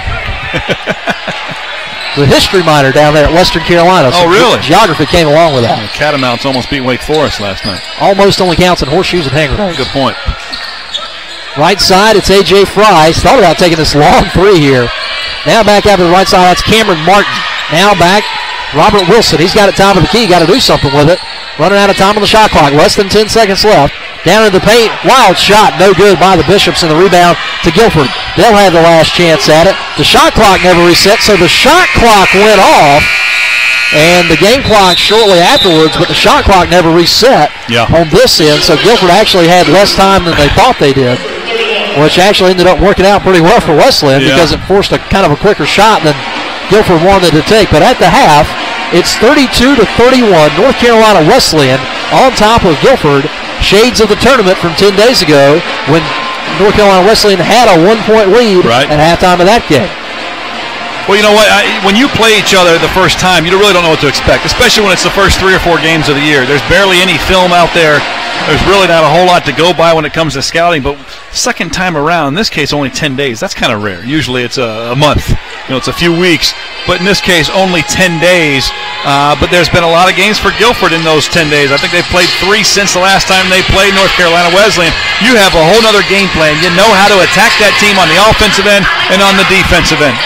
The history minor down there at Western Carolina. So really? Geography came along with that. The Catamounts almost beat Wake Forest last night. Almost only counts in horseshoes and hand grenades. Good point. Right side, it's A.J. Fry. He's thought about taking this long three here. Now back out to the right side, that's Cameron Martin. Now back, Robert Wilson. He's got it top of the key. Got to do something with it. Running out of time on the shot clock. Less than 10 seconds left. Down in the paint. Wild shot. No good by the Bishops, and the rebound to Guilford. They'll have the last chance at it. The shot clock never reset, so the shot clock went off. And the game clock shortly afterwards, but the shot clock never reset on this end. So Guilford actually had less time than they thought they did, which actually ended up working out pretty well for Wesleyan because it forced a kind of a quicker shot than Guilford wanted to take. But at the half, it's 32-31. North Carolina Wesleyan on top of Guilford. Shades of the tournament from 10 days ago when North Carolina Wesleyan had a 1-point lead at halftime of that game. Well, you know what? When you play each other the first time, you really don't know what to expect, especially when it's the first 3 or 4 games of the year. There's barely any film out there. There's really not a whole lot to go by when it comes to scouting, but second time around, in this case only 10 days. That's kind of rare. Usually it's a month. You know, it's a few weeks, but in this case only 10 days. But there's been a lot of games for Guilford in those 10 days. I think they've played 3 since the last time they played North Carolina Wesleyan. You have a whole other game plan. You know how to attack that team on the offensive end and on the defensive end.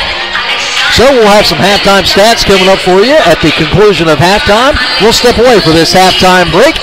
So we'll have some halftime stats coming up for you at the conclusion of halftime. We'll step away for this halftime break.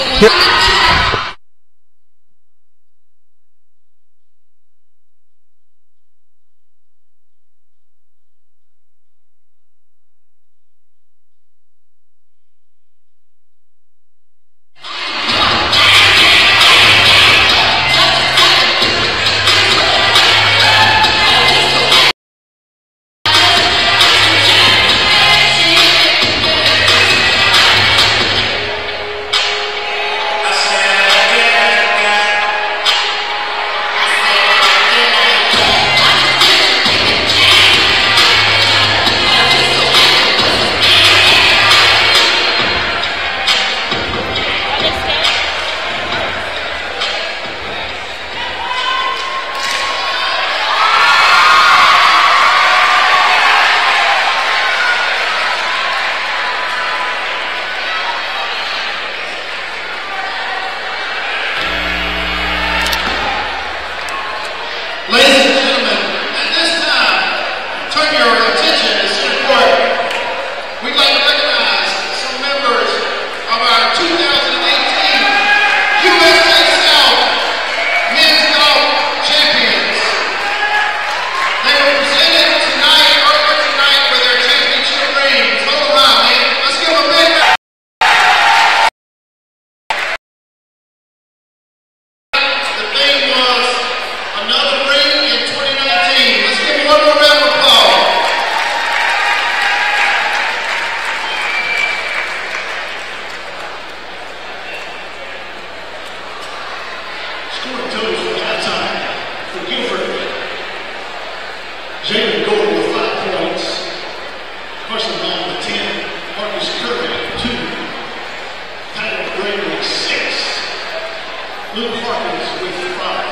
Luke Harkins with 5.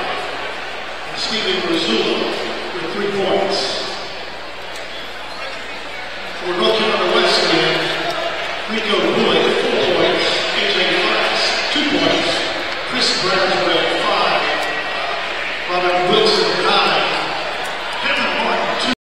And Stephen Rizzulla with 3 points. For North Carolina Wesleyan, Rico Boyd, 4 points. AJ Fox, 2 points. Chris Brownswell, 5. Robert Wilson, 9. Cameron Martin, 2.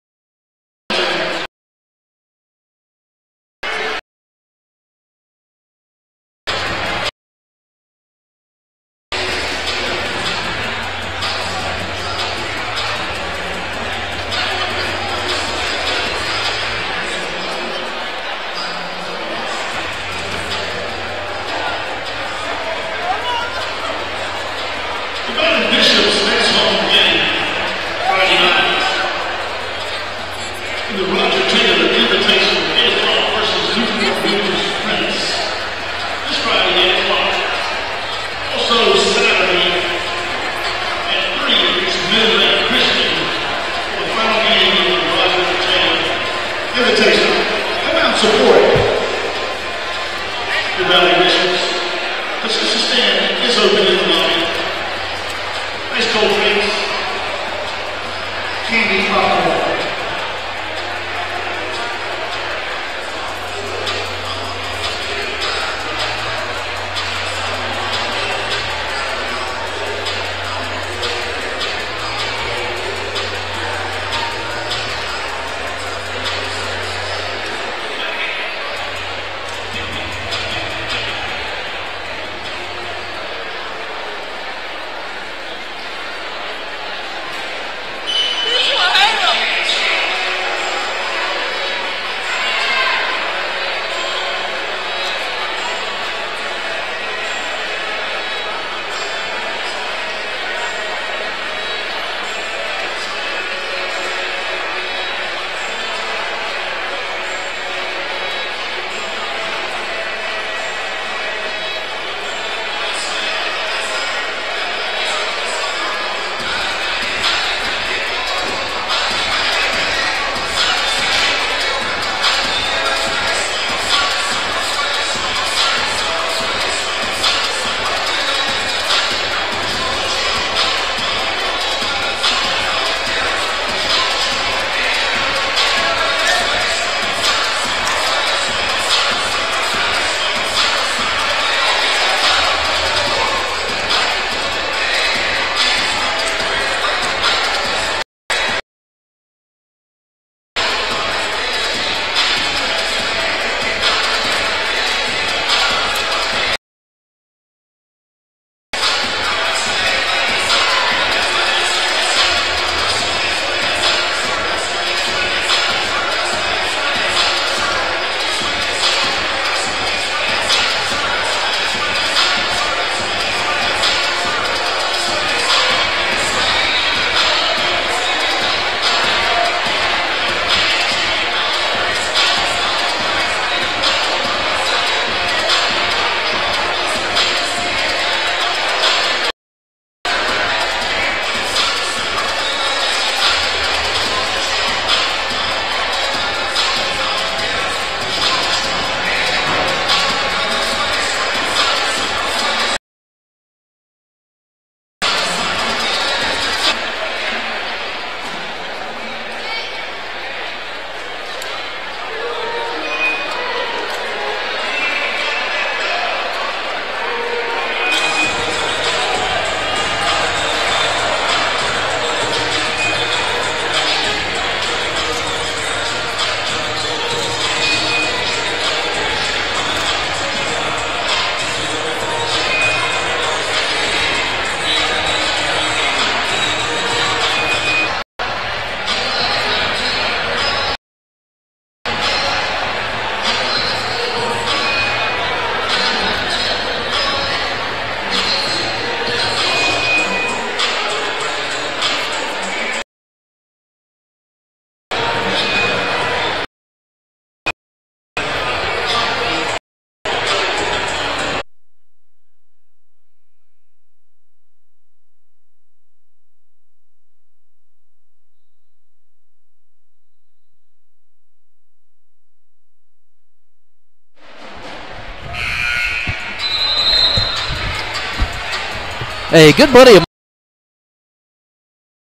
a good buddy of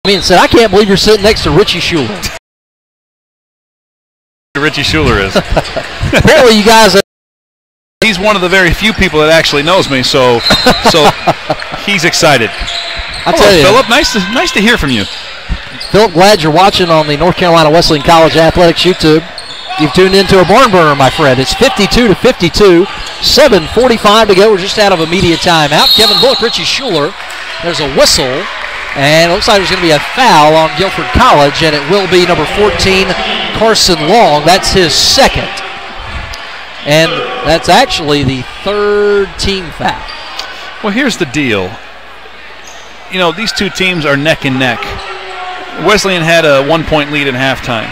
mine and said, I can't believe you're sitting next to Richie Schuler. Richie Schuler is. Apparently you guys... He's one of the very few people that actually knows me, so he's excited. I tell you, Philip, nice to hear from you. Philip, glad you're watching on the North Carolina Wesleyan College Athletics YouTube. You've tuned into a barn burner, my friend. It's 52-52, 7:45 to go. We're just out of a media timeout. Kevin Bullock, Richie Schuler. There's a whistle, and it looks like there's going to be a foul on Guilford College, and it will be number 14, Carson Long. That's his second. And that's actually the third team foul. Well, here's the deal. You know, these two teams are neck and neck. Wesleyan had a 1-point lead at halftime.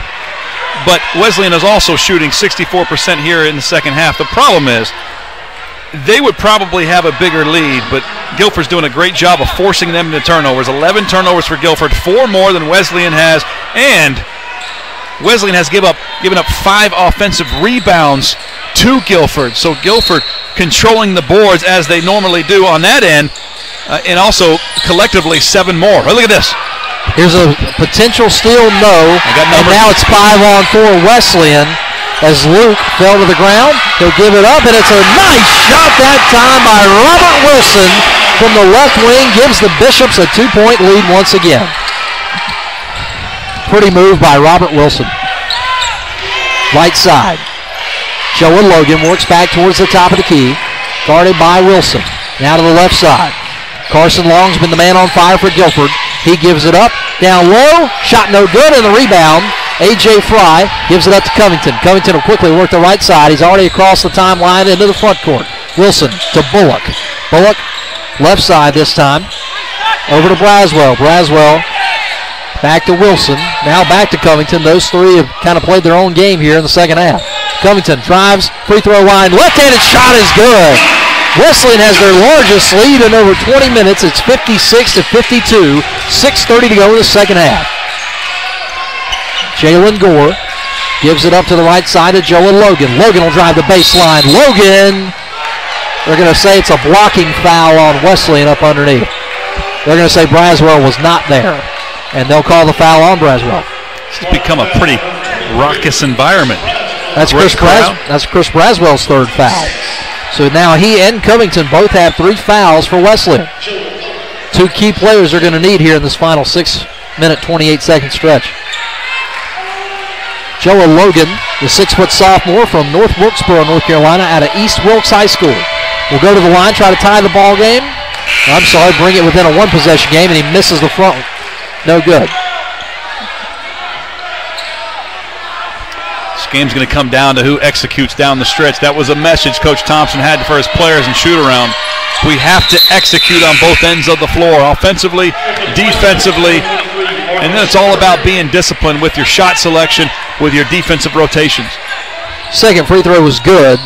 But Wesleyan is also shooting 64% here in the second half. The problem is they would probably have a bigger lead, but Guilford's doing a great job of forcing them into turnovers. 11 turnovers for Guilford, 4 more than Wesleyan has, and Wesleyan has given up 5 offensive rebounds to Guilford. So Guilford controlling the boards as they normally do on that end, and also collectively 7 more. Oh, look at this. Here's a potential steal, no. And now it's 5-on-4 Wesleyan as Luke fell to the ground. He'll give it up, and it's a nice shot that time by Robert Wilson from the left wing. Gives the Bishops a 2-point lead once again. Pretty move by Robert Wilson. Right side. Joe Logan works back towards the top of the key. Guarded by Wilson. Now to the left side. Carson Long's been the man on fire for Guilford. He gives it up. Down low. Shot no good, and the rebound. A.J. Fry gives it up to Covington. Covington will quickly work the right side. He's already across the timeline into the front court. Wilson to Bullock. Bullock, left side this time. Over to Braswell. Braswell back to Wilson. Now back to Covington. Those three have kind of played their own game here in the second half. Covington drives, free throw line. Left-handed shot is good. Wesleyan has their largest lead in over 20 minutes. It's 56-52. 6:30 to go in the second half. Jalen Gore gives it up to the right side to Joe Logan. Logan will drive the baseline. Logan, they're going to say it's a blocking foul on Wesleyan up underneath. They're going to say Braswell was not there, and they'll call the foul on Braswell. It's become a pretty raucous environment. That's Chris Braswell's third foul. So now he and Covington both have 3 fouls for Wesleyan. 2 key players are going to need here in this final 6-minute, 28-second stretch. Joe Logan, the 6-foot sophomore from North Wilkesboro, North Carolina, out of East Wilkes High School, will go to the line, try to tie the ball game. Bring it within a 1-possession game, and he misses the front. No good. This game's going to come down to who executes down the stretch. That was a message Coach Thompson had for his players and shoot-around. We have to execute on both ends of the floor, offensively, defensively, and then it's all about being disciplined with your shot selection, with your defensive rotations. Second free throw was good.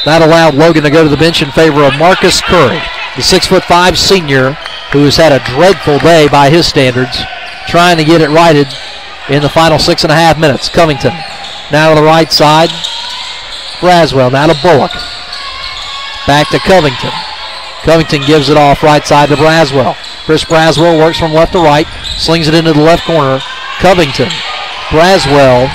That allowed Logan to go to the bench in favor of Marcus Curry, the 6'5" senior who has had a dreadful day by his standards, trying to get it righted in the final 6.5 minutes. Covington now to the right side. Braswell now to Bullock. Back to Covington. Covington gives it off right side to Braswell. Chris Braswell works from left to right, slings it into the left corner. Covington, Braswell,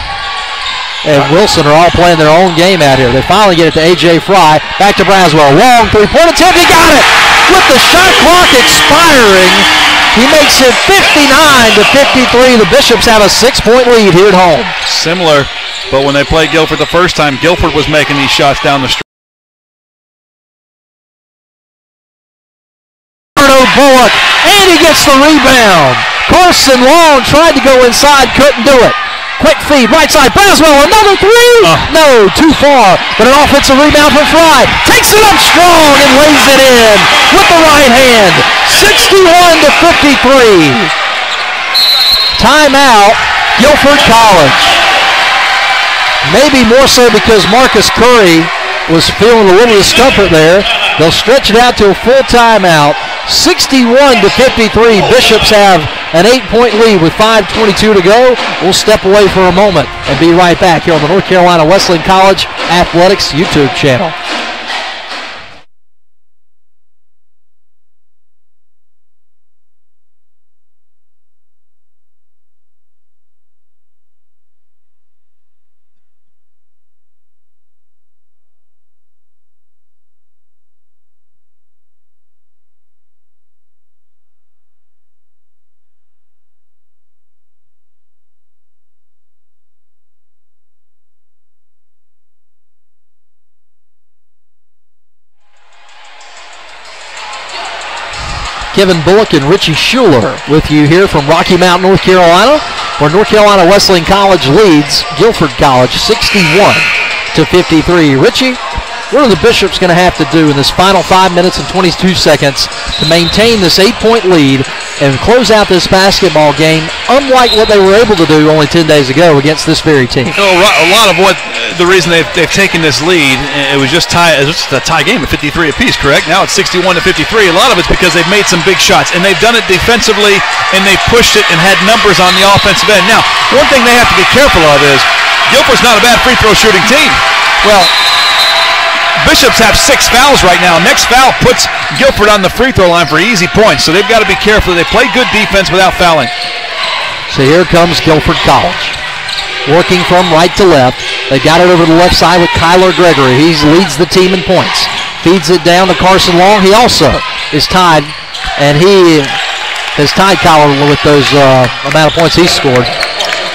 and Wilson are all playing their own game out here. They finally get it to A.J. Fry. Back to Braswell. Long three-point attempt. He got it! With the shot clock expiring, he makes it 59-53. The Bishops have a 6-point lead here at home. Similar, but when they played Guilford the first time, Guilford was making these shots down the stretch. Bullock, and he gets the rebound. Carson Long tried to go inside, couldn't do it. Quick feed, right side, Braswell, another three. No, too far, but an offensive rebound from Fry. Takes it up strong and lays it in with the right hand. 61-53. Timeout, Guilford College. Maybe more so because Marcus Curry was feeling a little discomfort there. They'll stretch it out to a full timeout. 61-53. Bishops have an 8-point lead with 5:22 to go. We'll step away for a moment and be right back here on the North Carolina Wesleyan College Athletics YouTube channel. Kevin Bullock and Richie Schuler with you here from Rocky Mount, North Carolina, where North Carolina Wesleyan College leads Guilford College 61-53. Richie, what are the Bishops going to have to do in this final 5 minutes and 22 seconds to maintain this 8-point lead and close out this basketball game, unlike what they were able to do only 10 days ago against this very team? A lot of what the reason they've taken this lead, it was just a tie game at 53 apiece, correct? Now it's 61-53. A lot of it's because they've made some big shots, and they've done it defensively, and they pushed it and had numbers on the offensive end. Now, one thing they have to be careful of is Guilford's not a bad free throw shooting team. Well, Bishops have 6 fouls right now. Next foul puts Guilford on the free throw line for easy points, so they've got to be careful. They play good defense without fouling. So here comes Guilford College, working from right to left. They got it over the left side with Kyler Gregory. He leads the team in points. Feeds it down to Carson Long. He also is tied, and he has tied Kyler with those amount of points he scored.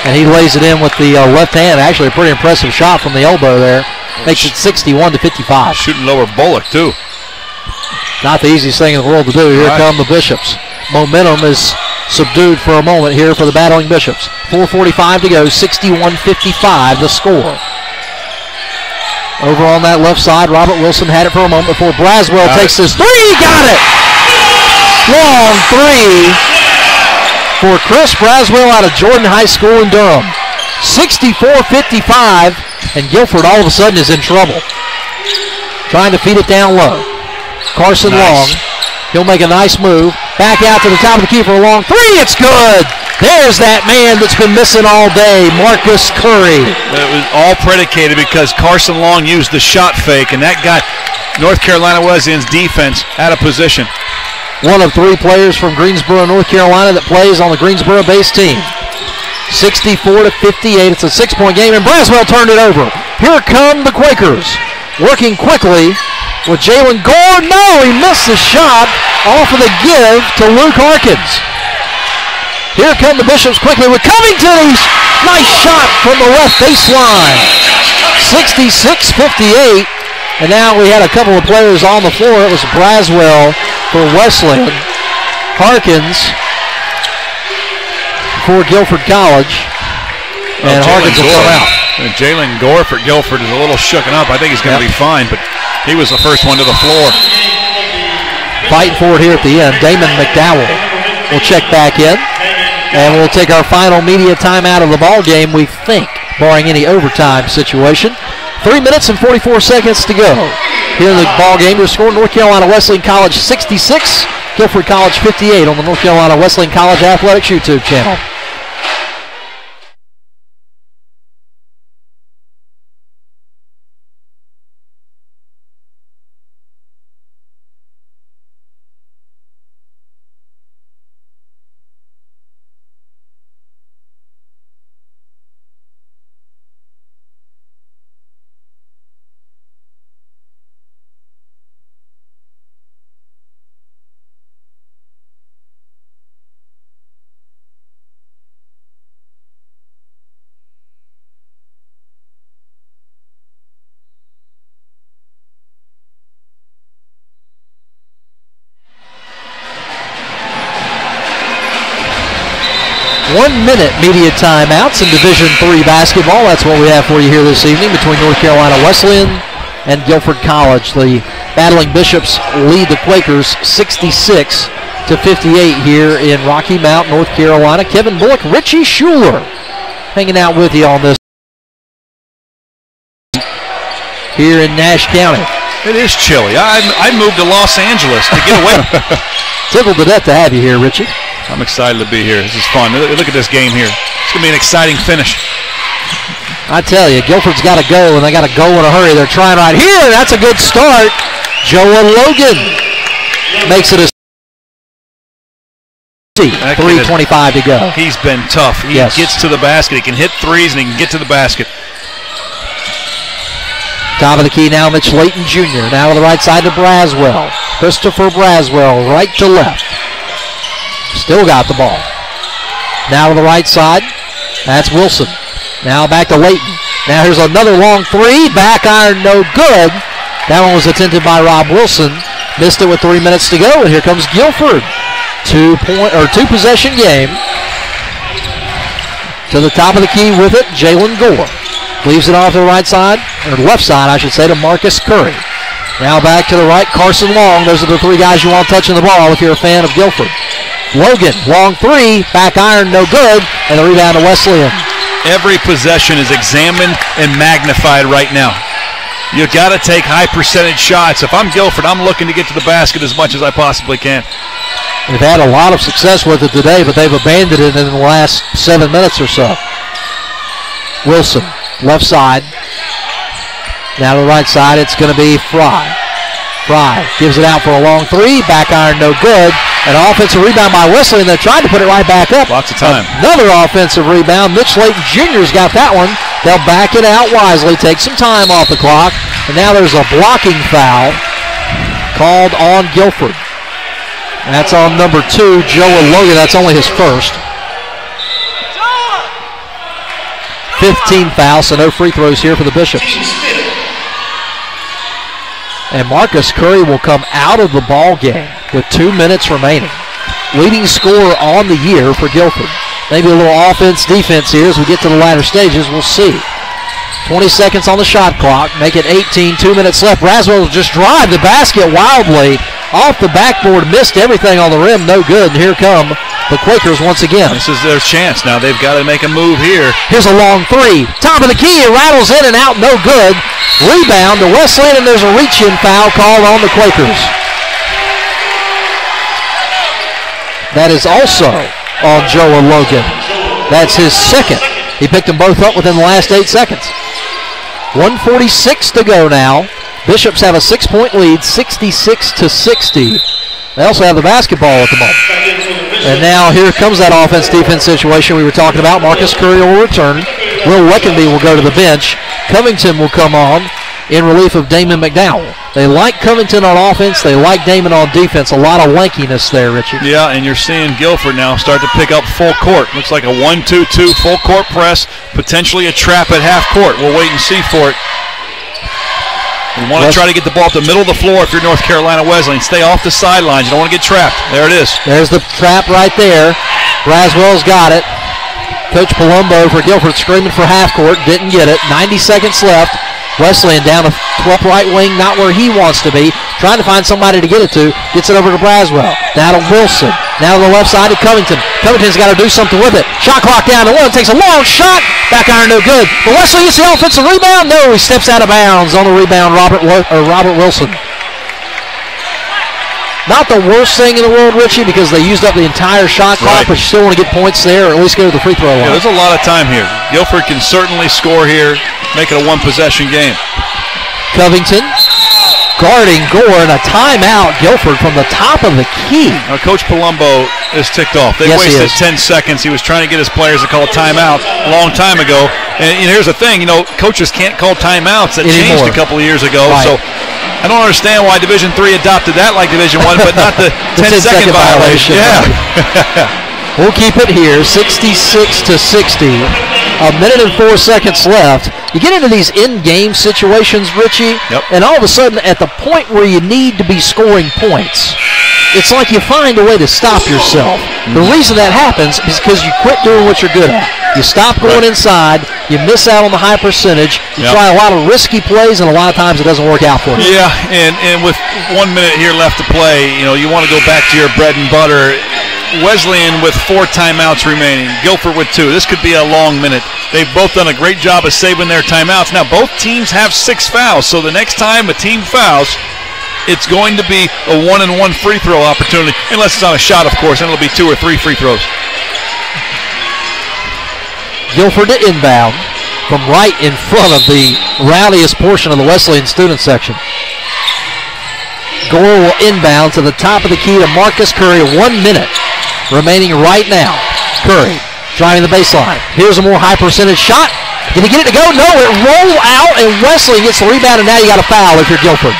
And he lays it in with the left hand. Actually, a pretty impressive shot from the elbow there. Makes it 61-55. Shooting lower Bullock, too. Not the easiest thing in the world to do. Here come the Bishops. Momentum is subdued for a moment here for the battling Bishops. 4:45 to go, 61-55 the score. Over on that left side, Robert Wilson had it for a moment before Braswell takes his three. Got it! Long three for Chris Braswell out of Jordan High School in Durham. 64-55, and Guilford all of a sudden is in trouble. Trying to feed it down low. Carson Long, he'll make a nice move. Back out to the top of the key for a long three. It's good. There's that man that's been missing all day, Marcus Curry. It was all predicated because Carson Long used the shot fake, and that got North Carolina Wesleyan's defense out of position. One of 3 players from Greensboro, North Carolina that plays on the Greensboro-based team. 64-58. It's a 6-point game, and Braswell turned it over. Here come the Quakers, working quickly with Jalen Gore. No, he missed the shot off of the give to Luke Harkins. Here come the Bishops quickly with Covington. Nice shot from the left baseline. 66-58. And now we had a couple of players on the floor. It was Braswell for Wesleyan, Harkins for Guilford College, and Harkins will come out. Jalen Gore for Guilford is a little shooken up. I think he's going to be fine, but he was the first one to the floor. Fighting for it here at the end. Damon McDowell will check back in, and we'll take our final media timeout of the ball game, we think, barring any overtime situation. 3 minutes and 44 seconds to go. Here in the ball game, your score, North Carolina Wesleyan College 66, Guilford College 58 on the North Carolina Wesleyan College Athletics YouTube channel. One-minute media timeouts in Division III basketball. That's what we have for you here this evening between North Carolina Wesleyan and Guilford College. The battling Bishops lead the Quakers 66-58 here in Rocky Mount, North Carolina. Kevin Bullock, Richie Schuler hanging out with you on this here in Nash County. It is chilly. I moved to Los Angeles to get away. Tickled to death to have you here, Richie. I'm excited to be here. This is fun. Look at this game here. It's going to be an exciting finish. I tell you, Guilford's got to go, and they got to go in a hurry. They're trying right here. That's a good start. Joel Logan makes it a 3:25 to go. He's been tough. He gets to the basket. He can hit threes, and he can get to the basket. Top of the key now, Mitch Layton Jr. Now to the right side to Braswell. Christopher Braswell, right to left. Still got the ball. Now to the right side. That's Wilson. Now back to Layton. Now here's another long three. Back iron, no good. That one was attempted by Rob Wilson. Missed it with 3 minutes to go, and here comes Guilford. Two-possession game. To the top of the key with it, Jalen Gore. Leaves it off to the right side, or left side, I should say, to Marcus Curry. Now back to the right, Carson Long. Those are the three guys you want touching the ball if you're a fan of Guilford. Logan, long three, back iron, no good, and the rebound to Wesleyan. Every possession is examined and magnified right now. You got to take high percentage shots. If I'm Guilford, I'm looking to get to the basket as much as I possibly can. They've had a lot of success with it today, but they've abandoned it in the last 7 minutes or so. Wilson, left side. Now to the right side, it's going to be Fry. Fry gives it out for a long three. Back iron, no good. An offensive rebound by Wesleyan. They're trying to put it right back up. Lots of time. Another offensive rebound. Mitch Layton Jr.'s got that one. They'll back it out wisely, take some time off the clock. And now there's a blocking foul called on Guilford. That's on number 2, Joe Logan. That's only his first. 15 fouls, so no free throws here for the Bishops. And Marcus Curry will come out of the ball game with 2 minutes remaining. Leading scorer on the year for Guilford. Maybe a little offense-defense here as we get to the latter stages. We'll see. 20 seconds on the shot clock. Make it 18. 2 minutes left. Braswell will just drive the basket wildly. Off the backboard. Missed everything on the rim. No good. And here come the Quakers once again. This is their chance now. They've got to make a move here. Here's a long three. Top of the key. It rattles in and out. No good. Rebound to Wesleyan, and there's a reach-in foul called on the Quakers. That is also on Joe Logan. That's his second. He picked them both up within the last 8 seconds. 1:46 to go now. Bishops have a 6-point lead, 66-60. They also have the basketball at the moment. And now here comes that offense-defense situation we were talking about. Marcus Curry will return. Will Weckenby will go to the bench. Covington will come on in relief of Damon McDowell. They like Covington on offense. They like Damon on defense. A lot of lankiness there, Richie. Yeah, and you're seeing Guilford now start to pick up full court. Looks like a 1-2-2 full court press, potentially a trap at half court. We'll wait and see for it. You want to try to get the ball to the middle of the floor if you're North Carolina Wesleyan. Stay off the sidelines. You don't want to get trapped. There it is. There's the trap right there. Braswell's got it. Coach Palumbo for Guilford screaming for half court. Didn't get it. 90 seconds left. Wesleyan down the 12th right wing, not where he wants to be. Trying to find somebody to get it to. Gets it over to Braswell. Now to Wilson. Now to the left side to Covington. Covington's got to do something with it. Shot clock down to 1. Takes a long shot. Back iron no good. But Wesleyan gets the offensive rebound. No, he steps out of bounds on the rebound. Robert Wilson. Not the worst thing in the world, Richie, because they used up the entire shot clock, but you still want to get points there, or at least go to the free throw line. Yeah, there's a lot of time here. Guilford can certainly score here, make it a one-possession game. Covington guarding Gore, and a timeout, Guilford, from the top of the key. Now, Coach Palumbo is ticked off. They wasted 10 seconds. He was trying to get his players to call a timeout a long time ago. And here's the thing, coaches can't call timeouts. That changed a couple of years ago. Right. So I don't understand why Division III adopted that like Division I, but not the 10-second violation. Yeah. We'll keep it here, 66-60. A minute and 4 seconds left. You get into these in-game situations, Richie, and all of a sudden at the point where you need to be scoring points, it's like you find a way to stop yourself. The reason that happens is because you quit doing what you're good at. You stop going inside, you miss out on the high percentage, you try a lot of risky plays, and a lot of times it doesn't work out for you. Yeah, and with 1 minute here left to play, you want to go back to your bread and butter. Wesleyan with 4 timeouts remaining, Guilford with 2. This could be a long minute. They've both done a great job of saving their timeouts. Now, both teams have 6 fouls, so the next time a team fouls, it's going to be a 1-and-1 free throw opportunity, unless it's on a shot, of course, and it'll be 2 or 3 free throws. Guilford to inbound from right in front of the rowdiest portion of the Wesleyan student section. Gore will inbound to the top of the key to Marcus Curry. 1 minute remaining right now. Curry driving the baseline. Here's a more high percentage shot. Did he get it to go? No, it rolled out, and Wesleyan gets the rebound, and now you got a foul if you're Guilford.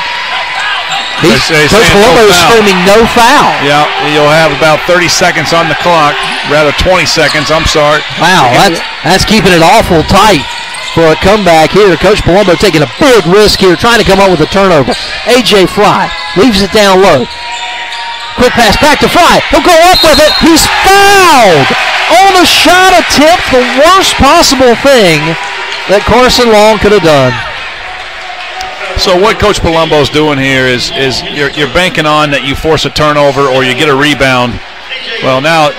Coach Palumbo is screaming no foul. Yeah, you'll have about 30 seconds on the clock. Rather 20 seconds, I'm sorry. Wow, that's keeping it awful tight for a comeback here. Coach Palumbo taking a big risk here, trying to come up with a turnover. A.J. Fry Leaves it down low. Quick pass back to Fry. He'll go up with it. He's fouled on the shot attempt. The worst possible thing that Carson Long could have done. So what Coach Palumbo's doing here is you're banking on that you force a turnover or you get a rebound. Well, now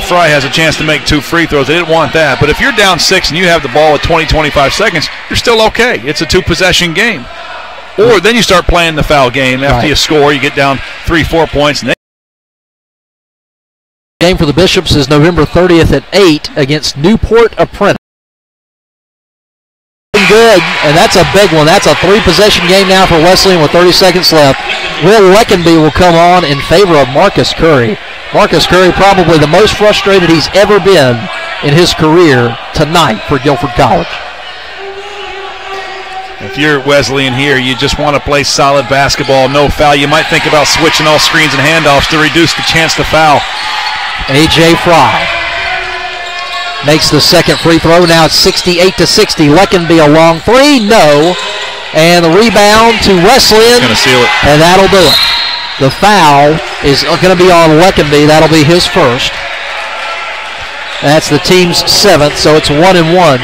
Fry has a chance to make 2 free throws. They didn't want that. But if you're down 6 and you have the ball with 20, 25 seconds, you're still okay. It's a 2-possession game. Or then you start playing the foul game. After you score, you get down 3-4 points. And game for the Bishops is November 30th at 8 against Newport Apprentice. Good, and that's a big one. That's a 3-possession game now for Wesleyan with 30 seconds left. Will Leckenby will come on in favor of Marcus Curry. Marcus Curry probably the most frustrated he's ever been in his career tonight for Guilford College. If you're Wesleyan here, you just want to play solid basketball, no foul. You might think about switching all screens and handoffs to reduce the chance to foul. A.J. Fry makes the second free throw. Now it's 68-60. Leckenby a long 3. No. And the rebound to Wesleyan. Going to seal it. And that'll do it. The foul is going to be on Leckenby. That'll be his first. That's the team's 7th, so it's 1-1.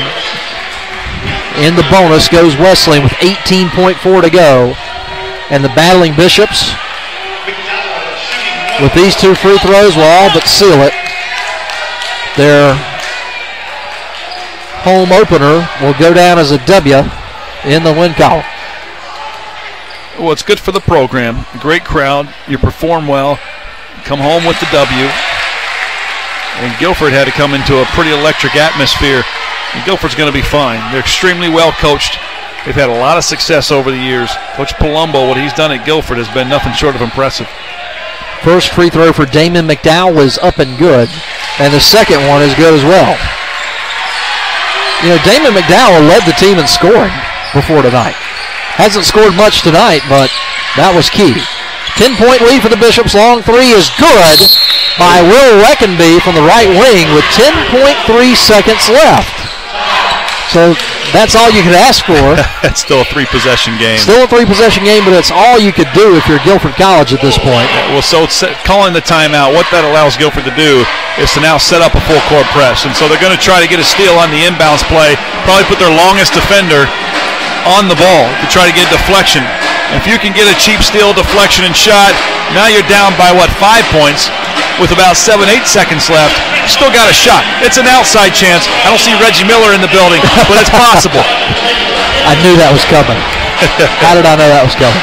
In the bonus goes Wesleyan with 18.4 to go. And the battling Bishops, with these 2 free throws, will all but seal it. Their home opener will go down as a W in the win column. Well, it's good for the program. Great crowd. You perform well. Come home with the W. And Guilford had to come into a pretty electric atmosphere. And Guilford's going to be fine. They're extremely well coached. They've had a lot of success over the years. Coach Palumbo, what he's done at Guilford has been nothing short of impressive. First free throw for Damon McDowell was up and good. And the second one is good as well. You know, Damon McDowell led the team in scoring before tonight. Hasn't scored much tonight, but that was key. 10-point lead for the Bishops. Long 3 is good by Will Leckenby from the right wing with 10.3 seconds left. So that's all you could ask for. It's still a 3-possession game. Still a 3-possession game, but it's all you could do if you're Guilford College at this point. Well, so calling the timeout, what that allows Guilford to do is to now set up a full court press. And so they're going to try to get a steal on the inbounds play, probably put their longest defender on the ball to try to get a deflection. If you can get a cheap steal, deflection, and shot, now you're down by, 5 points with about 7-8 seconds left. You still got a shot. It's an outside chance. I don't see Reggie Miller in the building, but it's possible. I knew that was coming. How did I know that was coming?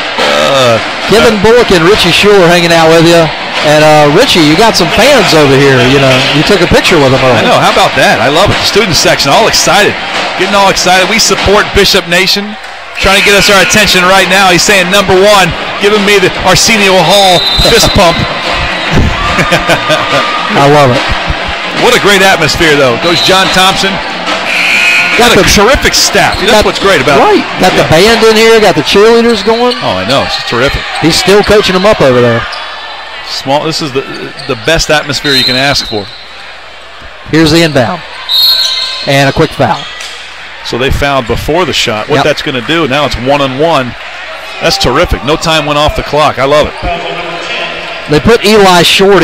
Kevin Bullock and Richie Shore hanging out with you. And Richie, you got some fans over here. You know, you took a picture with them earlier. I know. How about that? I love it. The student section, all excited. Getting all excited. We support Bishop Nation. Trying to get us our attention right now. He's saying number 1, giving me the Arsenio Hall fist pump. I love it. What a great atmosphere, though. Goes John Thompson. Got a terrific staff. That's what's great about it. Got the band in here. Got the cheerleaders going. Oh, I know. It's terrific. He's still coaching them up over there. Small. This is the best atmosphere you can ask for. Here's the inbound. And a quick foul. So they fouled before the shot. What that's going to do, now it's 1-on-1. That's terrific. No time went off the clock. I love it. They put Eli Short